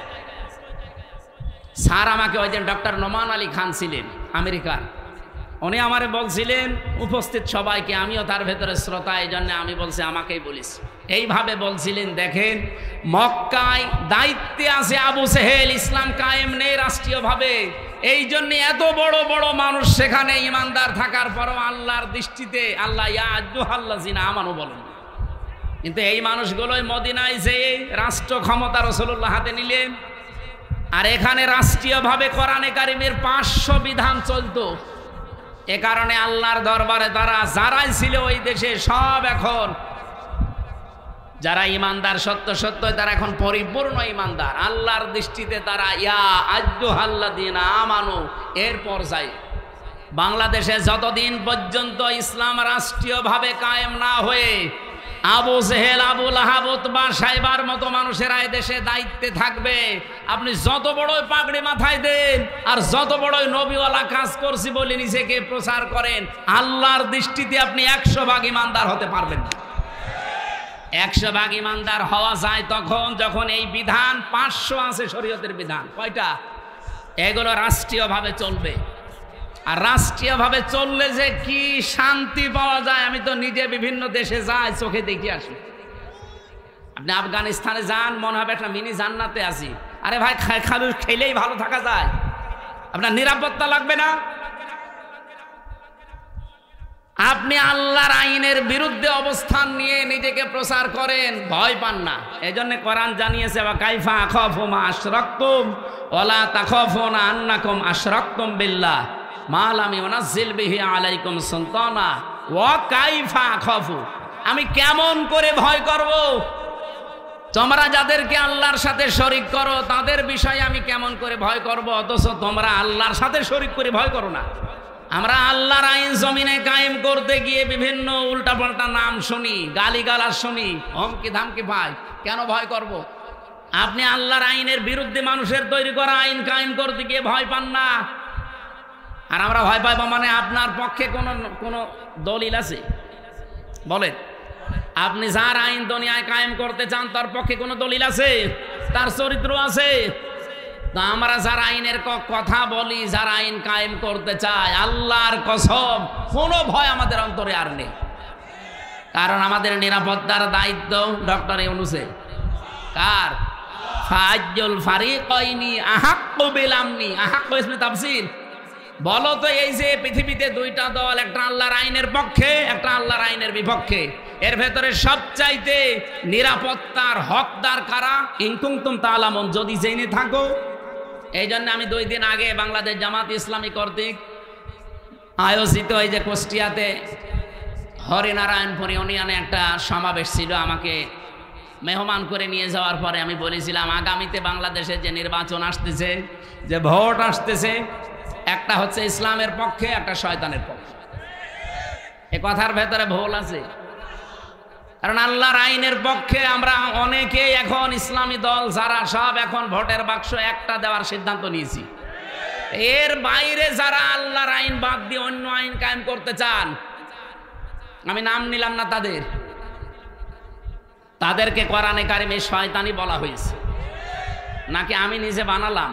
স্যার আমাকে ওই যে ডক্টর নোমান আলী খান ছিলেন আমেরিকার, উনি আমারে বলছিলেন উপস্থিত সবাইকে, আমিও তার ভেতরে শ্রোতা, এই জন্য আমি বলছি আমাকেই বলিস। এইভাবে বলছিলেন, দেখেন মক্কায় দায়িত্বে আছে আবু জেহেল, ইসলাম কায়েম নেই রাষ্ট্রীয়ভাবে। এই জন্য এত বড় বড় মানুষ সেখানে ইমানদার থাকার পরও আল্লাহর দৃষ্টিতে আল্লাহ ইয়া আইয়ুহাল্লাযীনা আমানু বলেন। কিন্তু এই মানুষগুলোই মদিনায় যেয়ে রাষ্ট্র ক্ষমতা রাসূলুল্লাহ হাতে নিলেন, আর এখানে রাষ্ট্রীয়ভাবে কোরআনে কারিমের 500 বিধান চলতো। এ কারণে আল্লাহর দরবারে তারা যারাই ছিল ওই দেশে সব এখন যারা ইমানদার সত্য সত্য, তারা এখন পরিপূর্ণ ইমানদার। আল্লাহর দৃষ্টিতে তারা ইয়া আইয়ুহাল্লাযীনা আমানু এর পর্যায়ে। বাংলাদেশে যতদিন পর্যন্ত ইসলাম রাষ্ট্রীয়ভাবে কায়েম না হয়ে আবু জেহেল, আবু লাহাব, উতবা, সাইবার মতো মানুষেরা দেশে দায়িত্বে থাকবে, আপনি যত বড়ই পাগড়ি মাথায় দেন আর যত বড়ই নবীওয়ালা কাজ করছি বলে নিজেকে প্রচার করেন, আল্লাহর দৃষ্টিতে আপনি 100 ভাগ ইমানদার হতে পারবেন না। 100 ভাগ ইমানদার হওয়া যায় তখন যখন এই বিধান 500 আছে শরীয়তের বিধান। কয়টা? এগুলো রাষ্ট্রীয়ভাবে চলবে। আর রাষ্ট্রীয়ভাবে চললে যে কি শান্তি পাওয়া যায়, আমি তো নিজে বিভিন্ন দেশে যাই, চোখে দেখে আসি। আপনি আফগানিস্তানে যান, মনে হবে একটা মিনি জান্নাতে আছি। আরে ভাই, খালু খেলেই ভালো থাকা যায়, আপনার নিরাপত্তা লাগবে না। আপনি আল্লাহর আইনের বিরুদ্ধে অবস্থান নিয়ে নিজেকে প্রচার করেন, ভয় পান না। এই জন্য কোরআন জানিয়েছে ওয়া কাইফা আখাফু মা আশরাকতুম ওয়ালা তাখাফুনা আন্নাকুম আশরাকতুম বিল্লাহ মা লাম ইউনাজ্জিল বিহি আলাইকুম সুলতানা ওয়া কাইফা আখাফু, আমি কেমন করে ভয় করব? তোমরা যাদেরকে আল্লাহর সাথে শরীক করো তাদের বিষয়ে আমি কেমন করে ভয় করব, অথচ তোমরা আল্লাহর সাথে শরীক করে ভয় করো না। আমরা আল্লাহর আইন জমিনে কায়েম করতে গিয়ে বিভিন্ন উল্টাপাল্টা নাম শুনি, গালিগালাজ শুনি, হুমকি ধামকি পাই, কেন ভয় করব? আপনি আল্লাহর আইনের বিরুদ্ধে মানুষের তৈরি করা আইন কায়েম করতে গিয়ে ভয় পান না। আর আমরা ভয় পাইব মানে আপনার পক্ষে কোনো দলিল আছে? বলেন, আপনি যার আইন দুনিয়ায় কায়েম করতে চান তার পক্ষে কোনো দলিল আছে? তার চরিত্র আছে? তো আমরা যারা আইনের কথা বলি, যারা আইন কায়েম করতে চায়, আল্লাহর কসম কোনো ভয় আমাদের অন্তরে আর নেই। কারণ আমাদের নিরাপত্তার দায়িত্ব ডক্টর ইউনূসের। কার? ফাজ্জুল ফারিকাইনি আহাক্কু বিল আমনি। আহাক্কু ইসমে তাফসীর। বলো তো এই যে পৃথিবীতে দুইটা দল, একটা আল্লাহর আইনের পক্ষে, একটা আল্লাহর আইনের বিপক্ষে, এর ভেতরে সবচাইতে নিরাপত্তার হকদার কারা? ইন কুনতুম তা'লামুন, যদি জেনে থাকো। এই জন্য আমি 2 দিন আগে বাংলাদেশ জামাত ইসলামী কর্তৃক আয়োজিত এই যে কুষ্টিয়াতে হরিনারায়ণপুর ইউনিয়নে একটা সমাবেশ ছিল, আমাকে মেহমান করে নিয়ে যাওয়ার পরে আমি বলেছিলাম আগামীতে বাংলাদেশে যে নির্বাচন আসতেছে, যে ভোট আসতেছে, একটা হচ্ছে ইসলামের পক্ষে, একটা শয়তানের পক্ষে। এ কথার ভেতরে ভুল আছে। কারণ আল্লাহর আইনের পক্ষে আমরা অনেকেই এখন ইসলামী দল যারা সব এখন ভোটের বাক্স একটা দেওয়ার সিদ্ধান্ত নিয়েছি। এর বাইরে যারা আল্লাহর আইন বাদ দিয়ে অন্য আইন কায়েম করতে চান, আমি নাম নিলাম না তাদেরকে কোরআনে কারিমে শয়তানি বলা হয়েছে, নাকি আমি নিজে বানালাম?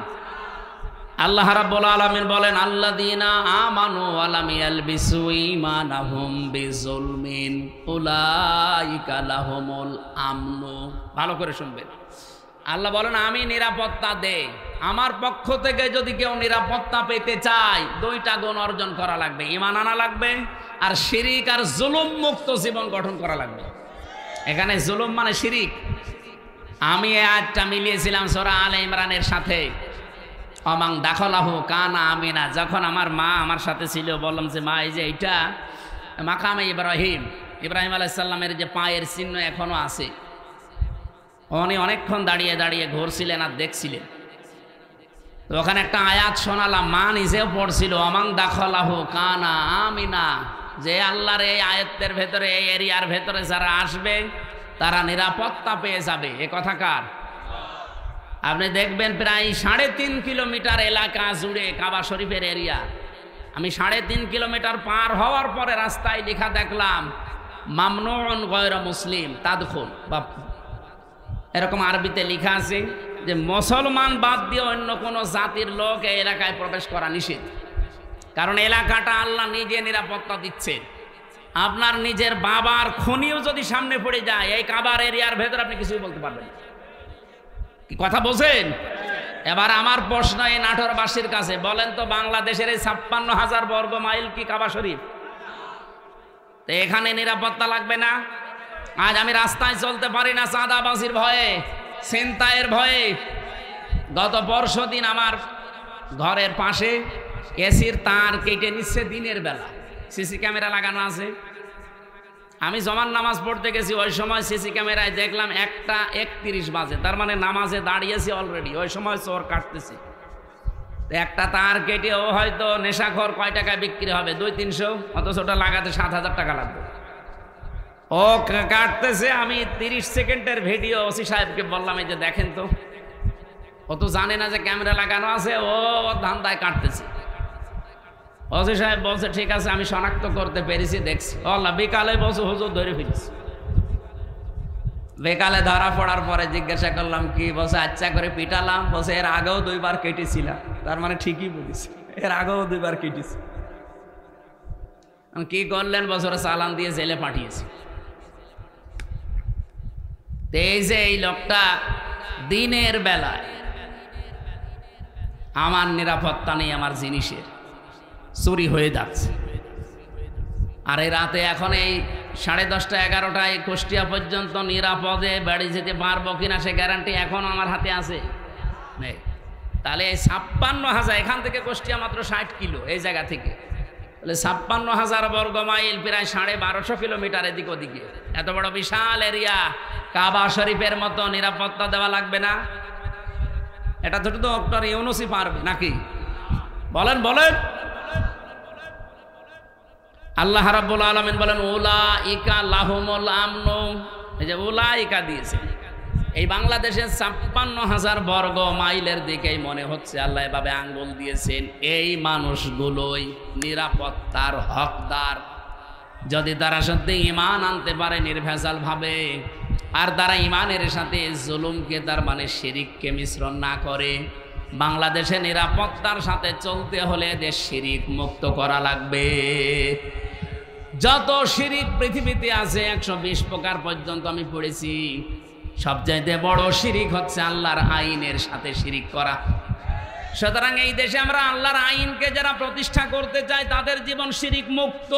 আল্লাহ রাব্বুল আলামিন বলেন আল্লাযীনা আমানু ওয়া লাম ইয়ালবিসু ঈমানাহুম বিযুলমিন উলাইকা লাহুমুল আমনু। ভালো করে শুনবেন। আল্লাহ বলেন আমি নিরাপত্তা দেই, আমার পক্ষ থেকে যদি কেউ নিরাপত্তা পেতে চায় 2টা গুণ অর্জন করা লাগবে, ঈমান আনা লাগবে, আর শিরিক আর জুলুম মুক্ত জীবন গঠন করা লাগবে। এখানে জুলুম মানে শিরিক। আমি এই আয়াতটা মিলিয়েছিলাম সূরা আলে ইমরানের সাথে। অমাং দাখলাহু কানা আমিনা। যখন আমার মা আমার সাথে ছিল, বললাম যে মা, এই যে এইটা মাকামে ইব্রাহিম আলাইহিস সালামের যে পায়ের চিহ্ন এখনো আছে। উনি অনেকক্ষণ দাঁড়িয়ে দাঁড়িয়ে ঘুরছিলেন আর দেখছিলেন। তো ওখানে একটা আয়াত শোনালাম, মা নিজেও পড়ছিল, অমাং দাখলাহু কানা আমিনা, যে আল্লাহর এই আয়াতের ভেতরে, এই এরিয়ার ভেতরে যারা আসবে তারা নিরাপত্তা পেয়ে যাবে। এ কথা কার? আপনি দেখবেন প্রায় 3.5 কিলোমিটার এলাকা জুড়ে কাবা শরীফের এরিয়া। আমি 3.5 কিলোমিটার পার হওয়ার পরে রাস্তায় লেখা দেখলাম মামনুউন গায়রা মুসলিম তাদখুল, বা এরকম আরবিতে লেখা আছে যে মুসলমান বাদ দিয়ে অন্য কোনো জাতির লোক এই এলাকায় প্রবেশ করা নিষেধ। কারণ এলাকাটা আল্লাহ নিজে নিরাপত্তা দিচ্ছে। আপনার নিজের বাবার খনিও যদি সামনে পড়ে যায়, এই কাবার এরিয়ার ভেতর আপনি কিছুই বলতে পারবেন না। কি কথা বোঝেন? এবার আমার প্রশ্ন এই নাটোরবাসীর কাছে, বলেন তো বাংলাদেশের এই 56,000 বর্গ মাইল কি কাবা শরীফ? তো এখানে নিরাপত্তা লাগবে না? আজ আমি রাস্তায় চলতে পারি না চাঁদাবাজির ভয়ে, ছিনতাইয়ের ভয়ে। গত পরশুদিন আমার ঘরের পাশে এসির তার কেটে নিচ্ছে দিনের বেলা, সিসি ক্যামেরা লাগানো আছে। আমি জমান নামাজ পড়তে গেছি, ওই সময় সিসি ক্যামেরায় দেখলাম 1:31 বাজে, তার মানে নামাজে দাঁড়িয়েছি অলরেডি, ওই সময় চোর কাটতেছি। একটা তার কেটে ও হয়তো নেশাখোর কয় টাকায় বিক্রি হবে, 200-300, অথচ ওটা লাগাতে 7,000 টাকা লাগবে। ও কাটতেছে, আমি 30 সেকেন্ডের ভিডিও ওসি সাহেবকে বললাম এই যে দেখেন তো। ও তো জানে না যে ক্যামেরা লাগানো আছে, ও ধান্দায় কাটতেছে। ওসি সাহেব বলছে ঠিক আছে, আমি শনাক্ত করতে পেরেছি, দেখছি। আল্লাহ বিকালে বলছে হুজুর ধরে ফেলেছি। বিকালে ধরা পড়ার পরে জিজ্ঞাসা করলাম কি, বলছে আচ্ছা করে পিটালাম। বলছে এর আগেও 2বার কেটেছিলাম। তার মানে ঠিকই বলেছি, এর আগেও 2বার কেটেছি। কি করলেন? বছরে চালান দিয়ে জেলে পাঠিয়েছি। এই যে এই লোকটা দিনের বেলায় আমার নিরাপত্তা নেই, আমার জিনিসের চুরি হয়ে যাচ্ছে। আর এই রাতে এখন এই 10:30 11টায় কুষ্টিয়া পর্যন্ত নিরাপদে বাড়ি যেতে পারবো কিনা সে গ্যারান্টি এখন আমার হাতে আছে নেই। তাহলে এই 56,000, এখান থেকে কুষ্টিয়া মাত্র 60 কিলো এই জায়গা থেকে, তাহলে 56,000 বর্গ মাইল, প্রায় 1250 কিলোমিটার এদিক ওদিকে, এত বড় বিশাল এরিয়া, কাবা শরীফের মতো নিরাপত্তা দেওয়া লাগবে না? এটা তো ডক্টর ইউনূসই পারবে নাকি? বলেন বলেন। আল্লাহ রাব্বুল আলামিন বলেন উলাইকা লাহুমুল আমনু। এই যে উলাইকা দিয়েছে, এই বাংলাদেশের 56,000 বর্গ মাইলের দিকেই মনে হচ্ছে আল্লাহ এভাবে আঙ্গুল দিয়েছেন। এই মানুষগুলোই নিরাপত্তার হকদার, যদি তারা সত্যি ঈমান আনতে পারে নির্ভেজাল ভাবে, আর তারা ঈমানের সাথে জুলুমকে, তার মানে শিরিককে মিশ্রণ না করে, বাংলাদেশে নিরাপত্তার সাথে চলতে হলে দেশ শিরিক মুক্ত করা লাগবে। যত শিরিক পৃথিবীতে আছে 120 প্রকার পর্যন্ত আমি পড়েছি। সবচাইতে বড় শিরিক হচ্ছে আল্লাহর আইনের সাথে শিরিক করা। সুতরাং এই দেশে আমরা আল্লাহর আইনকে যারা প্রতিষ্ঠা করতে চায় তাদের জীবন শিরিক মুক্ত।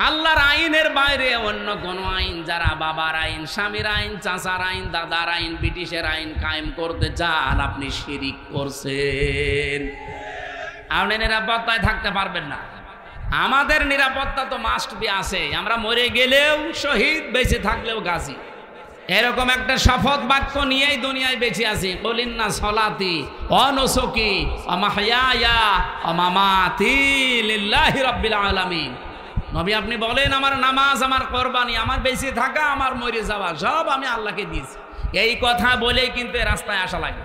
আল্লাহর আইনের বাইরে অন্য কোনো আইন, যারা বাবার আইন, স্বামীর আইন, চাচার আইন, দাদার আইন, ব্রিটিশের আইন কায়েম করতে চান, আপনি শিরিক করছেন। আপনি নিরাপত্তায় থাকতে পারবেন না। আমাদের নিরাপত্তা তো মাস্ট বি আছে। আমরা মরে গেলেও শহীদ, বেঁচে থাকলেও গাজী। এরকম একটা শপথ বাক্য নিয়েই দুনিয়ায় বেঁচে আছি। বলিন্না সলাতি অনুসুকি অমাহইয়া অমামাতি লিল্লাহি রাব্বিল আলামিন। নবী আপনি বলেন আমার নামাজ, আমার কোরবানি, আমার বেঁচে থাকা, আমার মরে যাওয়া সব আমি আল্লাহকে দিয়েছি। এই কথা বলেই কিন্তু রাস্তায় আসা লাগে।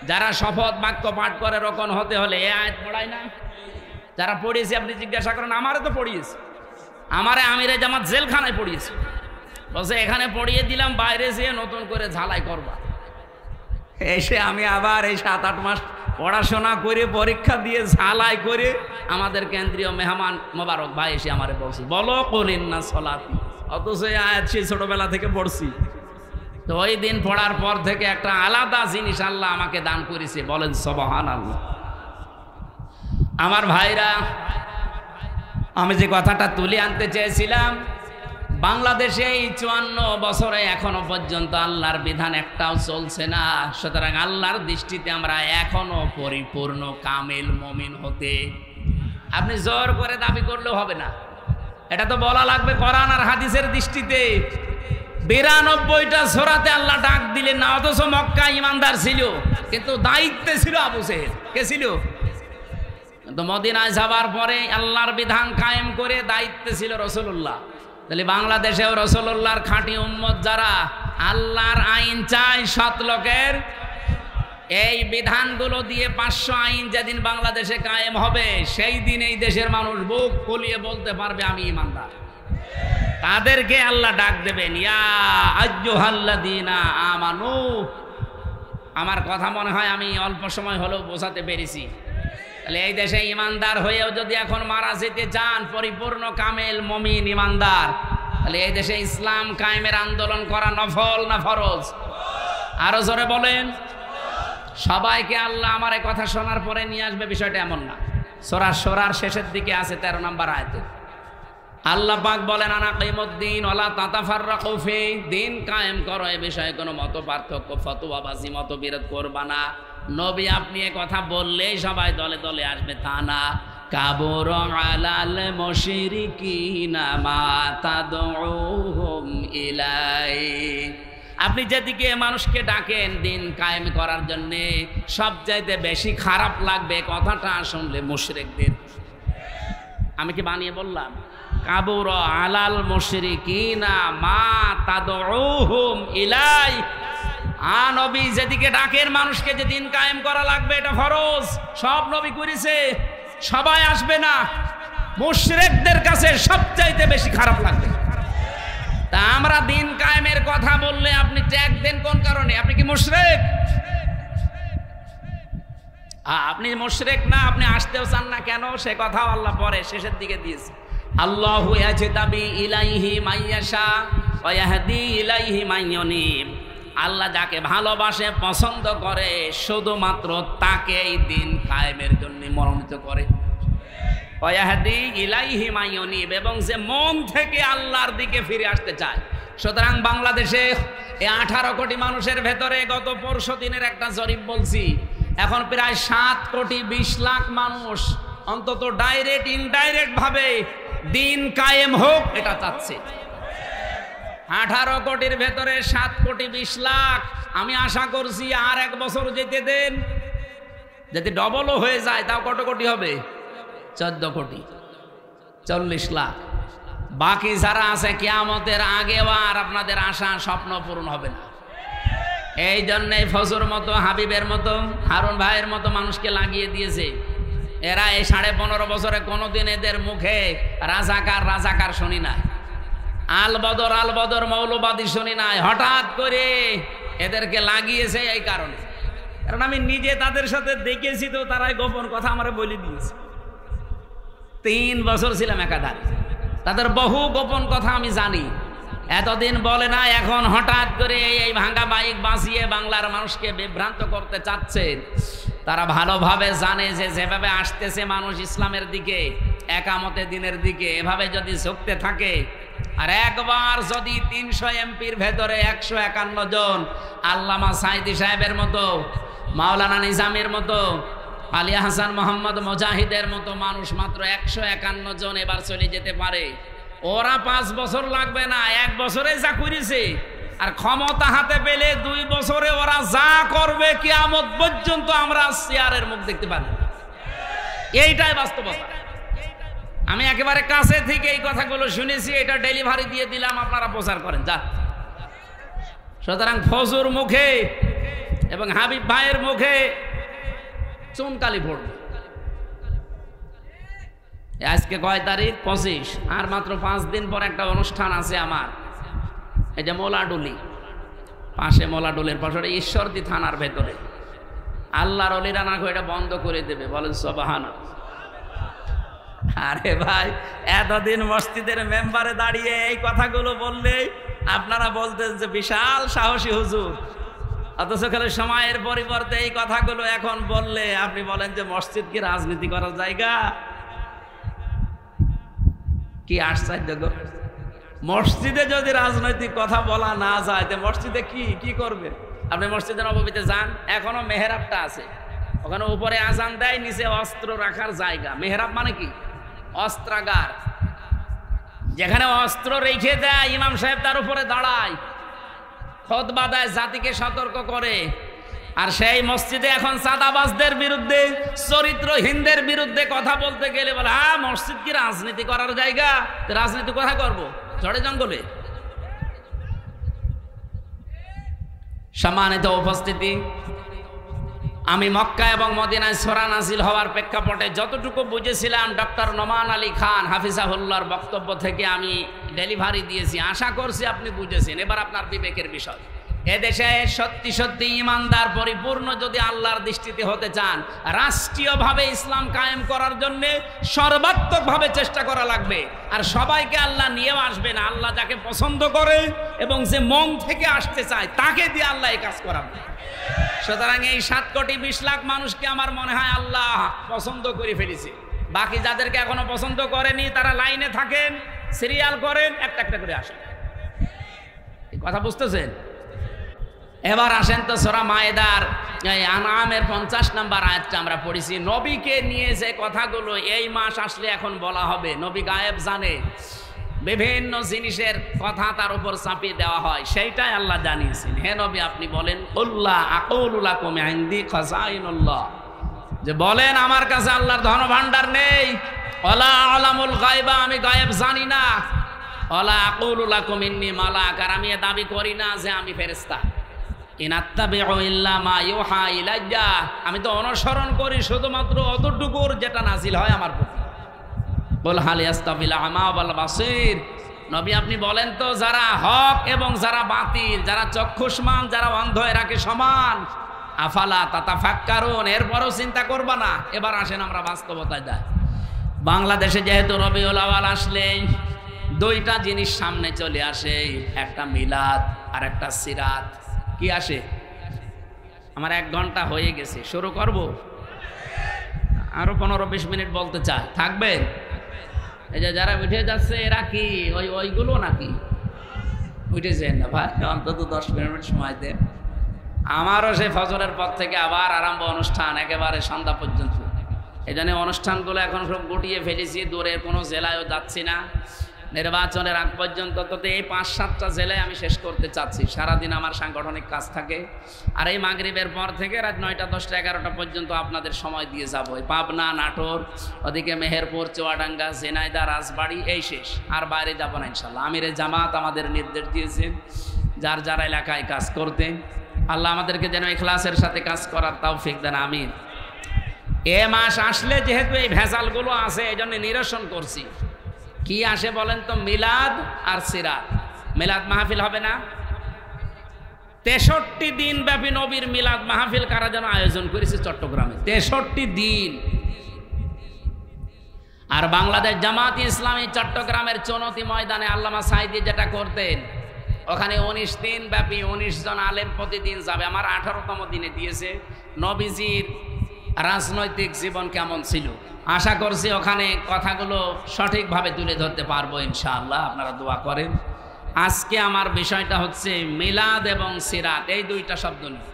যারা শপথ বাক্য পাঠ করে রকম হতে হলে এ আয়াত পড়ায় না। যারা পড়িয়েছে আপনি জিজ্ঞাসা করেন, আমারে তো পড়িয়েছে, আমারে আমিরে জামাত জেলখানায় পড়িয়েছে। বলছে এখানে পড়িয়ে দিলাম, বাইরে যেয়ে নতুন করে ঝালাই করবা। এসে আমি আবার এই 7-8 মাস পড়াশোনা করে পরীক্ষা দিয়ে ঝালাই করে আমাদের কেন্দ্রীয় মেহমান মোবারক ভাই এসে আমারে বলছি, বলো কলিন্না সলাতি। অথচ এই আয়াত সেই ছোটবেলা থেকে পড়ছি। তো ওই দিন পড়ার পর থেকে একটা আলাদা জিনিস আল্লাহ আমাকে দান করেছে। বলেন সুবহানাল্লাহ। আমার ভাইরা, আমি যে কথাটা তুলে আনতে চেয়েছিলাম, বাংলাদেশে এই 54 বছরে এখনো পর্যন্ত আল্লাহর বিধান একটাও চলছে না। সুতরাং আল্লাহর দৃষ্টিতে আমরা এখনো পরিপূর্ণ কামেল মুমিন হতে, আপনি জোর করে দাবি করলেও হবে না। এটা তো বলা লাগবে কোরআন আর হাদিসের দৃষ্টিতে। 92টা সূরাতে আল্লাহ ডাক দিলেন না, অথচ মক্কা ইমানদার ছিল, কিন্তু দায়িত্বে ছিল আবু জেহেল। কে ছিল? কিন্তু মদিনায় যাবার পরে আল্লাহর বিধান কায়েম করে দায়িত্বে ছিল রাসূলুল্লাহ। তাহলে বাংলাদেশেও রাসূলুল্লাহর খাঁটি উম্মত যারা আল্লাহর আইন চায়, সৎ লোকের, এই বিধানগুলো দিয়ে 500 আইন যেদিন বাংলাদেশে কায়েম হবে, সেই দিন এই দেশের মানুষ বুক ফুলিয়ে বলতে পারবে আমি ইমানদার। তাদেরকে আল্লাহ ডাক দেবেন, ইয়া আইয়ুহাল্লাযীনা আমানু। আমার কথা মনে হয় আমি অল্প সময় হলেও বোঝাতে পেরেছি। তাহলে এই দেশে ইমানদার হয়েও যদি এখন মারা যেতে চান, পরিপূর্ণ কামেল মুমিন ইমানদার, তাহলে এই দেশে ইসলাম কায়েমের আন্দোলন করা নফল না ফরজ? আরো জোরে বলেন। সবাইকে আল্লাহ আমার এই কথা শোনার পরে নিয়ে আসবে, বিষয়টা এমন না। সূরা শুরার শেষের দিকে আছে 13 নম্বর আয়াতে আল্লাহ পাক বলেন, আনা কিমুদ্দিন ওয়ালা তাতাফাররাকু ফি। দিন কায়েম করো, এ বিষয়ে কোনো মত পার্থক্য, ফতোয়াবাজি, মতবিরোধ করবা না। নবী আপনি এ কথা বললেই সবাই দলে দলে আসবে তা না। কাবুর আলাল মুশরিকিনা মা তাদউহুম ইলাই। আপনি যেদিকে মানুষকে ডাকেন দিন কায়েম করার জন্য, সবচাইতে বেশি খারাপ লাগবে কথাটা শুনলে মুশরিকদের। আমি কি বানিয়ে বললাম? কাবুর আলাল মুশরিকিনা মা তাদউহুম ইলাই। নবী যেদিকে ডাকেন মানুষকে, যে দিন কায়েম করা লাগবে, এটা ফরজ, সব নবী করেছে, সবাই আসবে না। মুশরিকদের কাছে সবচাইতে বেশি খারাপ লাগবে। তা আমরা দিন কায়েমের কথা বললে আপনি ট্যাগ দেন কোন কারণে? আপনি কি মুশরিক? আপনি মুশরিক না, আপনি আসতেও চান না কেন? সে কথাও আল্লাহ পরে শেষের দিকে দিয়েছে। আল্লাহু ইয়াজতাবি ইলাইহি মাইয়াশা ওয়া ইয়াহদি ইলাইহি মাইয়ুনিব। আল্লাহ যাকে ভালোবাসে, পছন্দ করে, শুধুমাত্র তাকে এই দিন কায়েমের জন্য মনোনীত করে। ওয়া ইয়াহদি ইলাইহি মাইয়ুনিব, এবং যে মন থেকে আল্লাহর দিকে ফিরে আসতে চায়। সুতরাং বাংলাদেশে এই 18 কোটি মানুষের ভেতরে গত পরশু দিনের একটা জরিপ বলছি, এখন প্রায় 7 কোটি 20 লাখ মানুষ অন্তত ডাইরেক্ট ইনডাইরেক্ট ভাবে দিন কায়েম হোক এটা চাচ্ছে। 18 কোটির ভেতরে 7 কোটি 20 লাখ। আমি আশা করছি আর 1 বছর যেতে দেন, যদি ডবলও হয়ে যায় তাও কত কোটি হবে? 14 কোটি 40 লাখ। বাকি যারা আছে কিয়ামতের আগেও আর আপনাদের আশা স্বপ্ন পূরণ হবে না। এই জন্যই ফজর মতো, হাবিবের মতো, হারুন ভাইয়ের মতো মানুষকে লাগিয়ে দিয়েছে। এরা এই 15.5 বছরে কোনোদিন এদের মুখে রাজাকার রাজাকার শুনি নাই, আল বদর মৌলবাদী শুনি নাই। হঠাৎ করে এদেরকে লাগিয়েছে এই কারণে। কারণ আমি নিজে তাদের সাথে দেখেছি, তো তারাই গোপন কথা আমারে বলে দিয়েছে। 3 বছর ছিলাম একাধারে, তাদের বহু গোপন কথা আমি জানি। এতদিন বলে না, এখন হঠাৎ করে এই ভাঙা মাইক বাঁচিয়ে বাংলার মানুষকে বিভ্রান্ত করতে চাচ্ছেন। তারা ভালোভাবে জানে যে যেভাবে আসতেছে মানুষ ইসলামের দিকে, একামতে দিনের দিকে, এভাবে যদি ঝুঁকতে থাকে, আর একবার যদি 300 এমপির ভেতরে 151 জন আল্লামা সাইদি সাহেবের মতো, মাওলানা নিজামের মতো, আলী হাসান মোহাম্মদ মুজাহিদের মতো মানুষ মাত্র 151 জন এবার চলে যেতে পারে, ওরা 5 বছর লাগবে না, 1 বছরে যা করেছে, আর ক্ষমতা হাতে পেলে 2 বছরে ওরা যা করবে কিয়ামত পর্যন্ত আমরা চেয়ারের মুখ দেখতে পাবো। এইটাই বাস্তবতা। আমি একেবারে কাছে থেকে এই কথাগুলো শুনেছি, এটা ডেলিভারি দিয়ে দিলাম, আপনারা প্রচার করেন যা। সুতরাং ফজুর মুখে এবং হাবিব ভাইয়ের মুখে চুনকালি পড়বে। আজকে কয় তারিখ? 25। আর মাত্র 5 দিন পর একটা অনুষ্ঠান আছে আমার, এই যে মোলাডুলি পাশে, মোলাডুলের পাশে ঈশ্বরদী থানার ভেতরে। আল্লাহর ওলিরা না এটা বন্ধ করে দেবে, বলেন সুবহানাল্লাহ। আরে ভাই, এতদিন মসজিদের মেম্বারে দাঁড়িয়ে এই কথাগুলো বললে আপনারা বলতেন যে বিশাল সাহসী হুজুর, অথচ খালি সময়ের পরিবর্তে এই কথাগুলো এখন বললে আপনি বলেন যে মসজিদ কি রাজনীতি করার জায়গা? কি আশ্চর্য! মসজিদে যদি রাজনৈতিক কথা বলা না যায়, তো মসজিদে কি করবে? আপনি মসজিদে নববীতে যান, এখনো মেহরাবটা আছে, ওখানে উপরে আজান দেয়, নিচে অস্ত্র রাখার জায়গা। মেহরাব মানে কি? অস্ত্রাগার, যেখানে অস্ত্র রেখে দেয়, ইমাম সাহেব তার উপরে দাঁড়ায়, খুতবা দেয়, জাতিকে সতর্ক করে। আর সেই মসজিদে এখন চাঁদাবাজদের বিরুদ্ধে, চরিত্রহীনদের বিরুদ্ধে কথা বলতে গেলে বলে, হ্যাঁ মসজিদ কি রাজনীতি করার জায়গা? রাজনীতি কোথায় করবো? ঝড়ে জঙ্গলে। সম্মানিত উপস্থিতি, আমি মক্কা এবং মদিনায় সূরা নাযিল হওয়ার প্রেক্ষাপটে যতটুকু বুঝেছিলাম ডক্টর নোমান আলী খান হাফিজাহুল্লাহর বক্তব্য থেকে আমি ডেলিভারি দিয়েছি। আশা করছি আপনি বুঝেছেন। এবার আপনার বিবেকের বিষয়, এদেশে সত্যি সত্যি ইমানদার পরিপূর্ণ যদি আল্লাহর দৃষ্টিতে হতে চান, রাষ্ট্রীয়ভাবে ইসলাম কায়েম করার জন্য সর্বাত্মকভাবে চেষ্টা করা লাগবে। আর সবাইকে আল্লাহ নিয়েও আসবে না, আল্লাহ যাকে পছন্দ করে এবং যে মন থেকে আসতে চায় তাকে দিয়ে আল্লাহ এই কাজ করাবে। সুতরাং এই 7 কোটি 20 লাখ মানুষকে আমার মনে হয় আল্লাহ পছন্দ করে ফেলেছে। বাকি যাদেরকে এখনো পছন্দ করেনি তারা লাইনে থাকেন, সিরিয়াল করেন, একটা একটা করে আসেন। এই কথা বুঝতেছেন? এবার আসেন তো সূরা মায়েদার আনআমের 50 নম্বর আয়াতটা আমরা পড়েছি। নবীকে নিয়ে যে কথাগুলো এই মাস আসলে এখন বলা হবে, নবী গায়েব জানে, বিভিন্ন জিনিসের কথা তার উপর চাপিয়ে দেওয়া হয়, সেইটাই আল্লাহ জানিয়েছেন। হে নবী আপনি বলেন, কুল্লা আকুলু লাকুম ইনদি খাযাইনুল্লাহ, যে বলেন আমার কাছে আল্লাহর ধন ভান্ডার নেই। ওয়ালা আলামুল গায়বা, আমি গায়েব জানি না। ওয়ালা আকুলু লাকুম ইন্নী মালাক, আর আমি দাবি করি না যে আমি ফেরেশতা। ইন আত্তাবিউ ইল্লা মা ইউহা ইলাইয়া, আমি তো অনুসরণ করি শুধুমাত্র অতটুকুর যেটা নাজিল হয় আমার প্রতি। বল হাল ইয়াস্তাবিল আমা ওয়াল বাসীর, নবী আপনি বলেন তো যারা হক এবং যারা বাতিল, যারা চক্ষুষ্মান যারা অন্ধ, এরা কি সমান? আফালা তাতাফাক্কারুন, এরপরও চিন্তা করবা না। এবার আসেন আমরা বাস্তবতায় যাই। বাংলাদেশে যেহেতু রবিউল আউয়াল আসলে 2টা জিনিস সামনে চলে আসে, একটা মিলাদ আর একটা সিরাত। কি আসে? আমার 1 ঘন্টা হয়ে গেছে, শুরু করব? আরো 15-20 মিনিট বলতে চাই, থাকবেন? এই যে যারা উঠে যাচ্ছে এরা কি ওইগুলো নাকি? উঠেছেন না ভাই, অন্তত 10 মিনিট সময় দেন। আমারও সেই ফজরের পর থেকে আবার আরম্ভ অনুষ্ঠান, একেবারে সন্ধ্যা পর্যন্ত। এই জন্য অনুষ্ঠানগুলো এখন সব গুটিয়ে ফেলেছি, দূরের কোনো জেলায়ও যাচ্ছি না। নির্বাচনের আগ পর্যন্ত তো এই 5-7টা জেলায় আমি শেষ করতে চাচ্ছি। সারাদিন আমার সাংগঠনিক কাজ থাকে, আর এই মাগরিবের পর থেকে রাত 9টা 10টা 11টা পর্যন্ত আপনাদের সময় দিয়ে যাবো। পাবনা, নাটোর, ওদিকে মেহেরপুর, চুয়াডাঙ্গা, ঝিনাইদহ, রাজবাড়ী, এই শেষ। আর বাইরে যাবো না ইনশাল্লাহ। আমিরে জামাত আমাদের নির্দেশ দিয়েছেন যার যার এলাকায় কাজ করতে। আল্লাহ আমাদেরকে যেন ইখলাসের সাথে কাজ করার তৌফিক দেন, আমিন। এ মাস আসলে যেহেতু এই ভেজালগুলো আছে, এই জন্য নিরসন করছি। কি আসে বলেন তো? মিলাদ আর সিরাত। মিলাদ মাহফিল হবে না? 63 দিন ব্যাপী নবীর মিলাদ মাহফিল কারা যেন আয়োজন করেছে চট্টগ্রামে, 63 দিন। আর বাংলাদেশ জামাত ইসলামী চট্টগ্রামের চনতি ময়দানে আল্লামা সাঈদী যেটা করতেন, ওখানে 19 দিন ব্যাপী 19 জন আলেম প্রতিদিন যাবে। আমার 18তম দিনে দিয়েছে নবীজির রাজনৈতিক জীবন কেমন ছিল। আশা করছি ওখানে কথাগুলো সঠিকভাবে তুলে ধরতে পারবো ইনশাআল্লাহ, আপনারা দোয়া করেন। আজকে আমার বিষয়টা হচ্ছে মিলাদ এবং সিরাত, এই দুইটা শব্দ নিয়ে।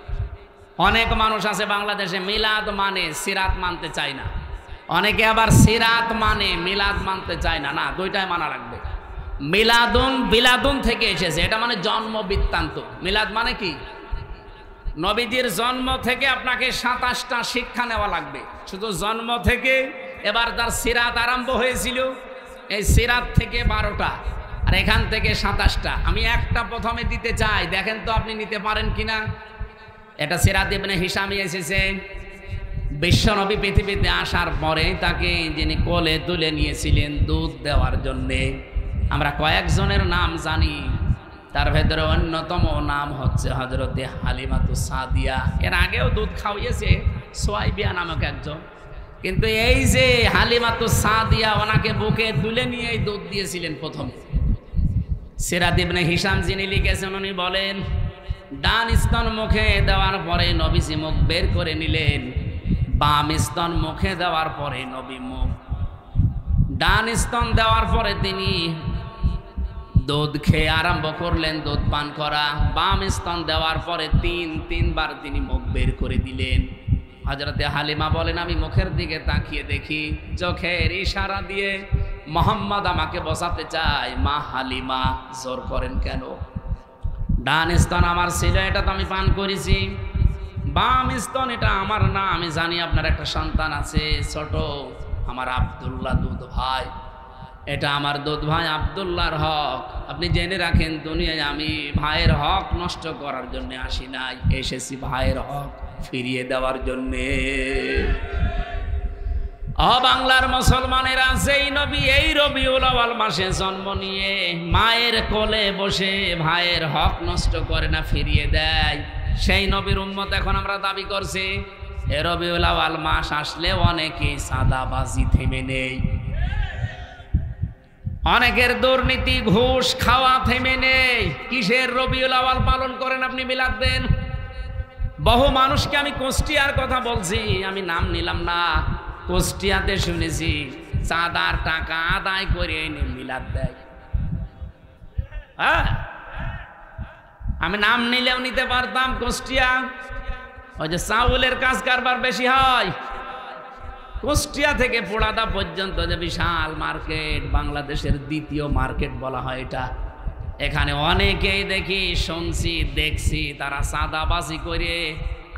অনেক মানুষ আছে বাংলাদেশে মিলাদ মানে সিরাত মানতে চায় না, অনেকে আবার সিরাত মানে মিলাদ মানতে চায় না। না, দুইটাই মানা রাখবে। মিলাদুন বিলাদুন থেকে এসেছে, এটা মানে জন্ম বৃত্তান্ত। মিলাদ মানে কি? নবীজির জন্ম থেকে আপনাকে 27টা শিক্ষা নেওয়া লাগবে, শুধু জন্ম থেকে। এবার তার সিরাত আরম্ভ হয়েছিল, এই সিরাত থেকে 12টা, আর এখান থেকে 27টা। আমি একটা প্রথমে দিতে চাই, দেখেন তো আপনি নিতে পারেন কিনা। এটা সিরাত ইবনে হিশামে এসেছে। বিশ্বনবী পৃথিবীতে আসার পরে তাকে যিনি কোলে তুলে নিয়েছিলেন দুধ দেওয়ার জন্যে, আমরা কয়েকজনের নাম জানি, তার ভেতরে অন্যতম নাম হচ্ছে হযরতে হালিমাতুস সাদিয়া। এর আগেও দুধ খাওয়িয়েছে সুয়াইবিয়া নামক একজন, কিন্তু এই যে হালিমাতুস সাদিয়া, ওনাকে বুকে তুলে নিয়ে দুধ দিয়েছিলেন প্রথম। সিরাত ইবনে হিশাম যিনি লিখেছেন, উনি বলেন ডান স্তন মুখে দেওয়ার পরে নবীজি মুখ বের করে নিলেন, বাম স্তন মুখে দেওয়ার পরে নবী মুখ, ডান স্তন দেওয়ার পরে তিনি দুধ খেয়ে আরম্ভ করলেন দুধ পান করা। বাম স্তন দেওয়ার পরে তিনবার তিনি মুখ বের করে দিলেন। হযরতে হালিমা বলেন, আমি মুখের দিকে তাকিয়ে দেখি চোখের ইশারা দিয়ে মোহাম্মদ আমাকে বসাতে চায়। মা হালিমা, জোর করেন কেন? ডান স্তন আমার ছিল, এটা তো আমি পান করেছি। বাম স্তন এটা আমার না, আমি জানি আপনার একটা সন্তান আছে ছোট, আমার আব্দুল্লাহ দুধ ভাই, এটা আমার দুধ ভাই আব্দুল্লাহর হক। আপনি জেনে রাখেন, দুনিয়ায় আমি ভাইয়ের হক নষ্ট করার জন্য আসি নাই, এসেছি ভাইয়ের হক ফিরিয়ে দেওয়ার জন্যে। বাংলার মুসলমানেরা যেই নবী এই রবিউল আউয়াল মাসে জন্ম নিয়ে মায়ের কোলে বসে ভাইয়ের হক নষ্ট করে না, ফিরিয়ে দেয়, সেই নবীর উম্মত এখন আমরা দাবি করছি। এ রবিউল আউয়াল মাস আসলে অনেকে সাদাবাজি থেমে নেই, অনেকের দুর্নীতি ঘুষ খাওয়া থেমে নেই। কিসের রবিউল আউয়াল পালন করেন আপনি, মিলাদ দেন। বহু মানুষকে আমি কুষ্টিয়ার কথা বলছি, আমি নাম নিলাম না, কুষ্টিয়াতে শুনেছি চাঁদার টাকা আদায় করে এনে মিলাদ দেয়। হ্যাঁ, আমি নাম নিলেও নিতে পারতাম। কুষ্টিয়া ওই যে চাউলের কাজ কারবার বেশি হয়, কুষ্টিয়া থেকে পোড়াদা পর্যন্ত যে বিশাল মার্কেট, বাংলাদেশের দ্বিতীয় মার্কেট বলা হয় এটা। এখানে অনেকেই দেখি, শুনছি, দেখছি, তারা চাঁদাবাজি করে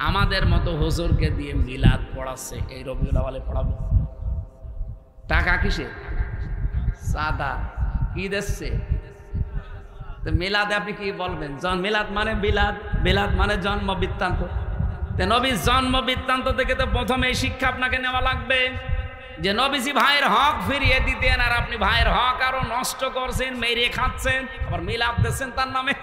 আমাদের মতো হুজুরকে দিয়ে মিলাদ পড়াচ্ছে। এই রবিউল আউয়ালে পড়াবো, টাকা কিসে? চাঁদা। কি দিচ্ছে? তো মিলাদে আপনি কি বলবেন? মিলাদ মানে বিলাদ, বিলাদ মানে জন্ম বৃত্তান্ত। নবীর জন্ম বৃত্তান্ত থেকে তো প্রথমে এই শিক্ষা আপনাকে নেওয়া লাগবে যে নবীজি ভাইয়ের হক ফিরিয়ে দিতেন, আর আপনি ভাইয়ের হক আরো নষ্ট করছেন, মেরে খাচ্ছেন, আবার মিলাদ দিচ্ছেন তার নামে।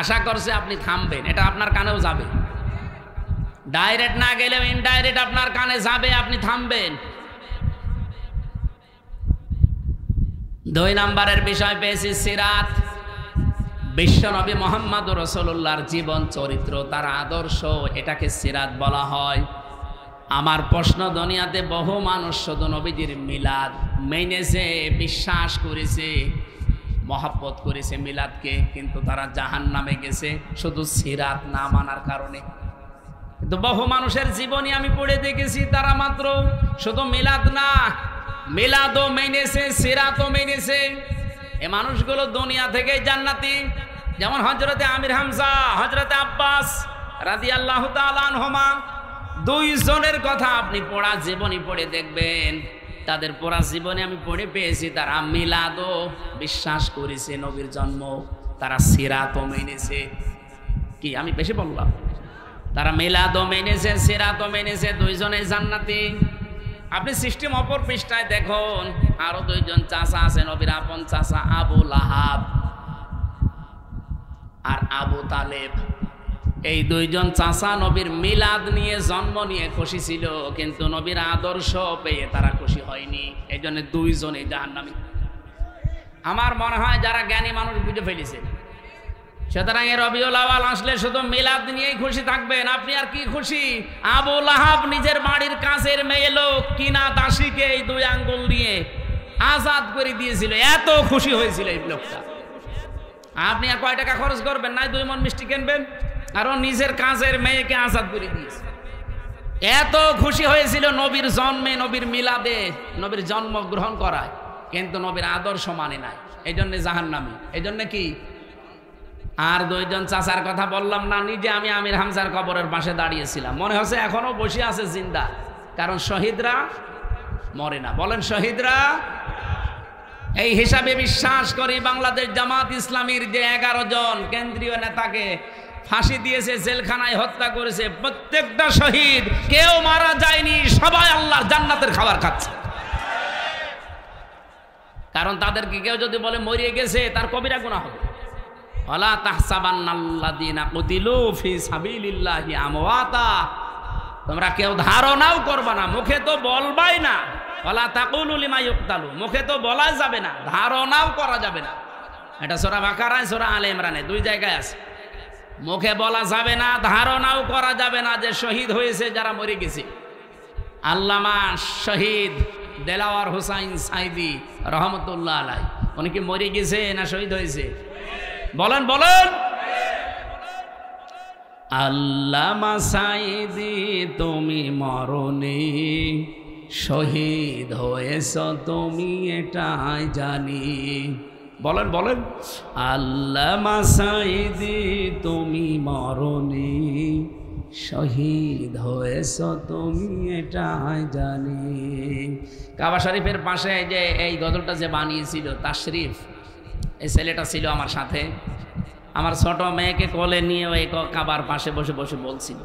আশা করছে আপনি থামবেন, এটা আপনার কানেও যাবে, ডাইরেক্ট না গেলেও ইনডাইরেক্ট আপনার কানে যাবে, আপনি থামবেন। 2 নম্বরের বিষয় পেয়েছি সিরাত। বিশ্বনবী মুহাম্মদুর রাসূলুল্লাহর জীবন চরিত্র, তার আদর্শ, এটাকে সিরাত বলা হয়। আমার প্রশ্ন, দুনিয়াতে বহু মানুষ শুধু নবীজির মিলাদ মেনেছে, বিশ্বাস করেছে, মহব্বত করেছে মিলাদকে, কিন্তু তারা জাহান্নামে গেছে শুধু সিরাত না মানার কারণে। কিন্তু বহু মানুষের জীবনী আমি পড়ে দেখেছি, তারা মাত্র শুধু মিলাদ না, মিলাদও মেনেছে, সিরাতও মেনেছে। এই মানুষগুলো দুনিয়া থেকেই জান্নাতি। যেমন হযরতে আমির হামজা, হযরতে আব্বাস রাদিয়াল্লাহু তাআলা আনহুমা, 2 জনের কথা আপনি পড়া জীবনী পড়ে দেখবেন। তাদের পড়া জীবনে আমি পড়ে পেয়েছি, তারা মিলাদও বিশ্বাস করেছে, নবীর জন্ম, তারা সিরাতও মেনেছে। কি আমি বেশি বললাম? তারা মিলাদও মেনেছে, সিরাতও মেনেছে, 2 জনেই জান্নাতি। আপনি সিস্টেম অপর পৃষ্ঠায় দেখুন, আরো 2 জন চাচা আছে নবীর আপন চাচা, আবু লাহাব। আর আবু তালেব, এই দুইজন চাচা নবীর মিলাদ নিয়ে জন্ম নিয়ে খুশি ছিল, কিন্তু নবীর আদর্শ পেয়ে তারা খুশি হয়নি। এই জন্য দুইজনই জাহান্নামী। আমার মনে হয় যারা জ্ঞানী মানুষ বুঝে ফেলেছে। সুতরাং এই রবিউল আউয়াল আসলে শুধু মিলাদ নিয়েই খুশি থাকবেন। আপনি আর কি খুশি? আবু লাহাব নিজের বাড়ির কাছের মেয়ে লোক কিনা দাসীকে এই 2 আঙ্গুল দিয়ে আজাদ করে দিয়েছিল, এত খুশি হয়েছিল এই লোকটা। আপনি আর কয় টাকা খরচ করবেন না, 2 মণ মিষ্টি কিনবেন, আর ও নিজের কাজের মেয়েকে আজাদ করে দিয়েছে। এত খুশি হয়েছিল নবীর জন্মে, নবীর মিলাদে, নবীর জন্ম গ্রহণ করায়, কিন্তু নবীর আদর্শ মানে নাই, এই জন্য জাহান্নামী। এই জন্য কি? আর 2 জন চাচার কথা বললাম না, নিজে আমি আমির হামজার কবরের পাশে দাঁড়িয়েছিলাম, মনে হচ্ছে এখনো বসে আছে জিন্দা, কারণ শহীদরা মরে না। বলেন শহীদরা। এই হিসাবে বিশ্বাস করি বাংলাদেশ জামাত ইসলামীর যে 11 জন কেন্দ্রীয় নেতাকে ফাঁসি দিয়েছে, জেলখানায় হত্যা করেছে, প্রত্যেকটা শহীদ, কেউ মারা যায়নি, সবাই আল্লাহর জান্নাতের খাবার খাচ্ছে। কারণ তাদেরকে কেউ যদি বলে মরিয়ে গেছে, তার কবিরা গুনাহ হবে। ওয়ালা তাহসাবান্নাল্লাযীনা কুতিলু ফি সাবিলিল্লাহি আমওয়াতা, তোমরা কেউ ধারণাও করবা না, মুখে তো বলবাই না। ওয়ালা তাকুলু লিমা ইউকতালু, মুখে তো বলা যাবে না, ধারণাও করা যাবে না। এটা সূরা বাকারায়, সূরা আলে ইমরানে 2 জায়গায় আছে। মুখে বলা যাবে না, ধারণাও করা যাবে না যে শহীদ হয়েছে যারা মরে গেছে। আল্লামা শহীদ দেলাওয়ার হোসাইন সাইদি রহমতুল্লাহ আলাইহি, উনি কি মরে গেছে না শহীদ হয়েছে? বলেন বলেন। আল্লামা সাইদি তুমি মরনি, শহীদ হয়েছ তুমি এটাই জানি। বলেন বলেন। আল্লামা সাইদি তুমি মরনি, শহীদ হয়েছ তুমি এটাই জানি। কাবা শরীফের পাশে যে এই গজলটা যে বানিয়েছিল তাশরিফ, এই ছেলেটা ছিল আমার সাথে। আমার ছোট মেয়েকে কোলে নিয়ে ওই কাবার পাশে বসে বসে বলছিল।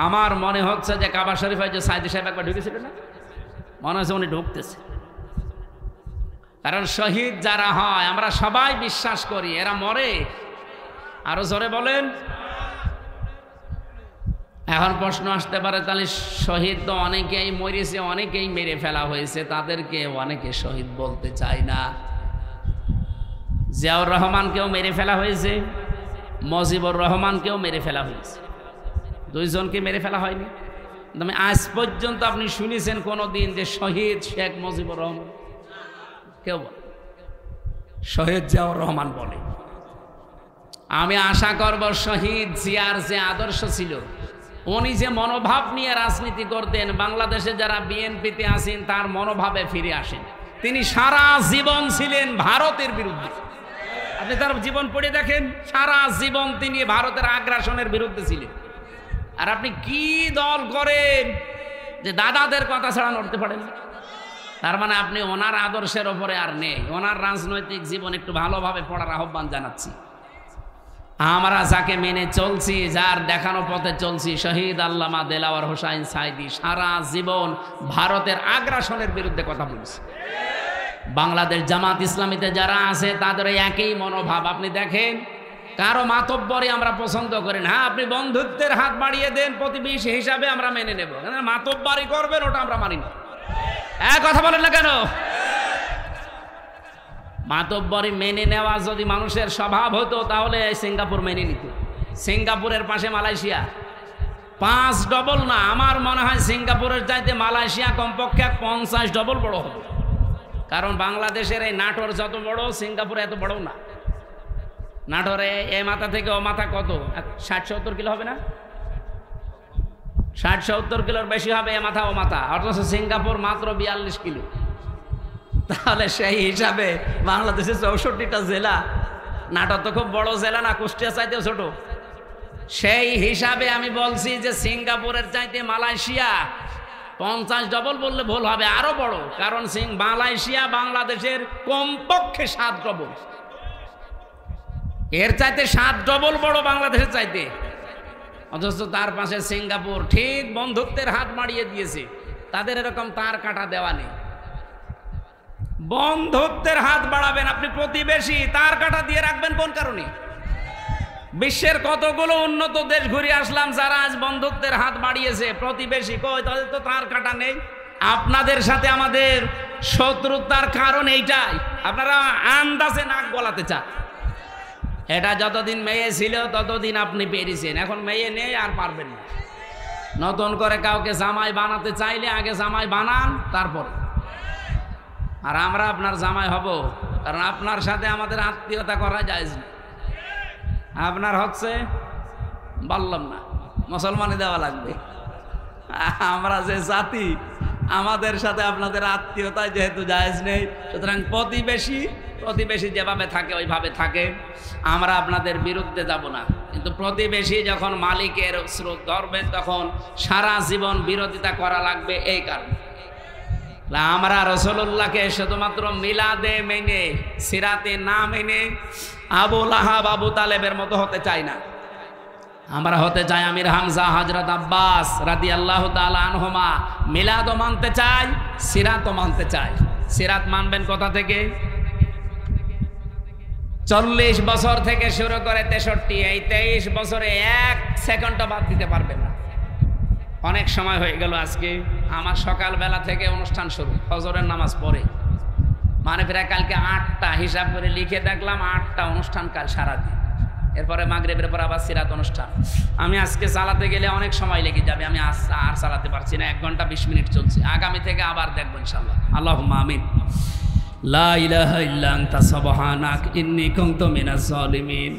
আমার মনে হচ্ছে যে কাবা শরীফে যে সাইদি সাহেব একবার ঢুকেছিল না, মনে হচ্ছে উনি ঢুকতেছে। কারণ শহীদ যারা হয় আমরা সবাই বিশ্বাস করি এরা মরে। আরো জোরে বলেন। এখন প্রশ্ন আসতে পারে, তাহলে শহীদ তো অনেকেই মরেছে, অনেকেই মেরে ফেলা হয়েছে, তাদেরকে অনেকে শহীদ বলতে চায় না। জিয়াউর রহমানকেও মেরে ফেলা হয়েছে, মুজিবুর রহমানকেও মেরে ফেলা হয়েছে, 2 জনকে মেরে ফেলা হয়নি। তবে আজ পর্যন্ত আপনি শুনেছেন কোনদিন যে শহীদ শেখ মুজিবুর রহমান? কেউ বলে। শহীদ জিয়াউর রহমান বলে। আমি আশা করব শহীদ জিয়ার যে আদর্শ ছিল, উনি যে মনোভাব নিয়ে রাজনীতি করতেন, বাংলাদেশে যারা বিএনপিতে আছেন তার মনোভাবে ফিরে আসেন। তিনি সারা জীবন ছিলেন ভারতের বিরুদ্ধে। আপনি তার জীবন পড়ে দেখেন, সারা জীবন তিনি ভারতের আগ্রাসনের বিরুদ্ধে ছিলেন। আর আপনি কি দল করেন যে দাদাদের কথা ছাড়া নড়তে পারেন? তার মানে আপনি ওনার আদর্শের ওপরে আর নেই। ওনার রাজনৈতিক জীবন একটু ভালোভাবে পড়ার আহ্বান জানাচ্ছি। আমরা যাকে মেনে চলছি, যার দেখানো পথে চলছি, শহীদ আল্লামা দেলাওয়ার হোসাইন সাইদি সারা জীবন ভারতের আগ্রাসনের বিরুদ্ধে কথা বলছে। বাংলাদেশ জামাত ইসলামীতে যারা আছে তাদের একই মনোভাব। আপনি দেখেন, কারো মাতব্বরি আমরা পছন্দ করি না। হ্যাঁ, আপনি বন্ধুত্বের হাত বাড়িয়ে দেন, প্রতিবেশী হিসাবে আমরা মেনে নেব। মাতব্বরি করবেন, ওটা আমরা মানি না। কথা বলেন না কেন? মাতব্বরি মেনে নেওয়া যদি মানুষের স্বভাব হতো, তাহলে সিঙ্গাপুর মেনে নিত। সিঙ্গাপুরের পাশে মালয়েশিয়া, 5 ডবল না, আমার মনে হয় সিঙ্গাপুরের চাইতে মালয়েশিয়া কমপক্ষে 50 ডবল বড় হবে। কারণ বাংলাদেশের এই নাটোর যত বড়, সিঙ্গাপুর এত বড় না। নাটোরে এ মাথা থেকে ও মাথা কত, 60-70 কিলো হবে না? 60-70 কিলোর বেশি হবে এ মাথা ও মাথা, অথচ সিঙ্গাপুর মাত্র 42 কিলো। তাহলে সেই হিসাবে বাংলাদেশে 64টা জেলা, নাটোর তো খুব বড় জেলা না, কুষ্টিয়া চাইতেও ছোট। সেই হিসাবে আমি বলছি যে সিঙ্গাপুরের চাইতে মালয়েশিয়া 50 ডবল বললে ভুল হবে, আরো বড়। কারণ মালয়েশিয়া বাংলাদেশের কমপক্ষে 7 ডবল, এর চাইতে 7 ডবল বড় বাংলাদেশের চাইতে। অথচ তার পাশে সিঙ্গাপুর ঠিক বন্ধুত্বের হাত বাড়িয়ে দিয়েছে। তাদের এরকম তার কাটা দেওয়া নেই। বন্ধুত্বের হাত বাড়াবেন আপনি, প্রতিবেশী তার কাটা দিয়ে রাখবেন কোন কারণে? বিশ্বের কতগুলো উন্নত দেশ ঘুরে আসলাম, যারা আজ বন্ধুত্বের হাত বাড়িয়েছে, প্রতিবেশী কই, তাদের তো তার কাটা নেই। আপনাদের সাথে আমাদের শত্রুতার কারণ এইটাই, আপনারা আন্দাজে নাক গলাতে চান। এটা যতদিন মেয়ে ছিল ততদিন আপনি পেরেছেন, এখন মেয়ে নেই আর পারবেন না। নতুন করে কাউকে জামাই বানাতে চাইলে আগে জামাই বানান, তারপরে। আর আমরা আপনার জামাই হব, কারণ আপনার সাথে আমাদের আত্মীয়তা করা যায় না। আপনার হচ্ছে বললাম না, মুসলমানি দেওয়া লাগবে। আমরা যে জাতি, আমাদের সাথে আপনাদের আত্মীয়তায় যেহেতু জায়েজ নেই, সুতরাং প্রতিবেশী যেভাবে থাকে ওইভাবে থাকে। আমরা আপনাদের বিরুদ্ধে যাব না, কিন্তু প্রতিবেশী যখন মালিকের স্রোত ধরবেন তখন সারা জীবন বিরোধিতা করা লাগবে। এই কারণে আমরা রাসূলুল্লাহকে শুধুমাত্র মিলাদে মেনে, সিরাতে না মেনে আবু লাহাব আবু তালেবের মতো হতে চাই না। আমরা হতে চাই আমির হামজা হযরত আব্বাস রাদিয়াল্লাহু তাআলা আনহুমা। মিলাদও মানতে চাই, সিরাতও মানতে চাই। সিরাত মানবেন কোথা থেকে? 40 বছর থেকে শুরু করে 63, এই 23 বছরে 1 সেকেন্ডও বাদ দিতে পারবেন না। অনেক সময় হয়ে গেল আজকে। আমার সকালবেলা থেকে অনুষ্ঠান শুরু, ফজরের নামাজ পড়ে, মানে প্রায় কালকে 8টা হিসাব করে লিখে দেখলাম, 8টা অনুষ্ঠান কাল সারাদিন। এরপরে মাগরিবের পর আবার সিরাত অনুষ্ঠান। আমি আজকে চালাতে গেলে অনেক সময় লেগে যাবে, আমি আর চালাতে পারছি না। 1 ঘন্টা 20 মিনিট চলছে। আগামী থেকে আবার দেখবো ইনশাআল্লাহ। আল্লাহুম্মা আমিন। লা ইলাহা ইল্লা আনতা সুবহানাক ইন্নী কুনতু মিনাজ জালিমিন।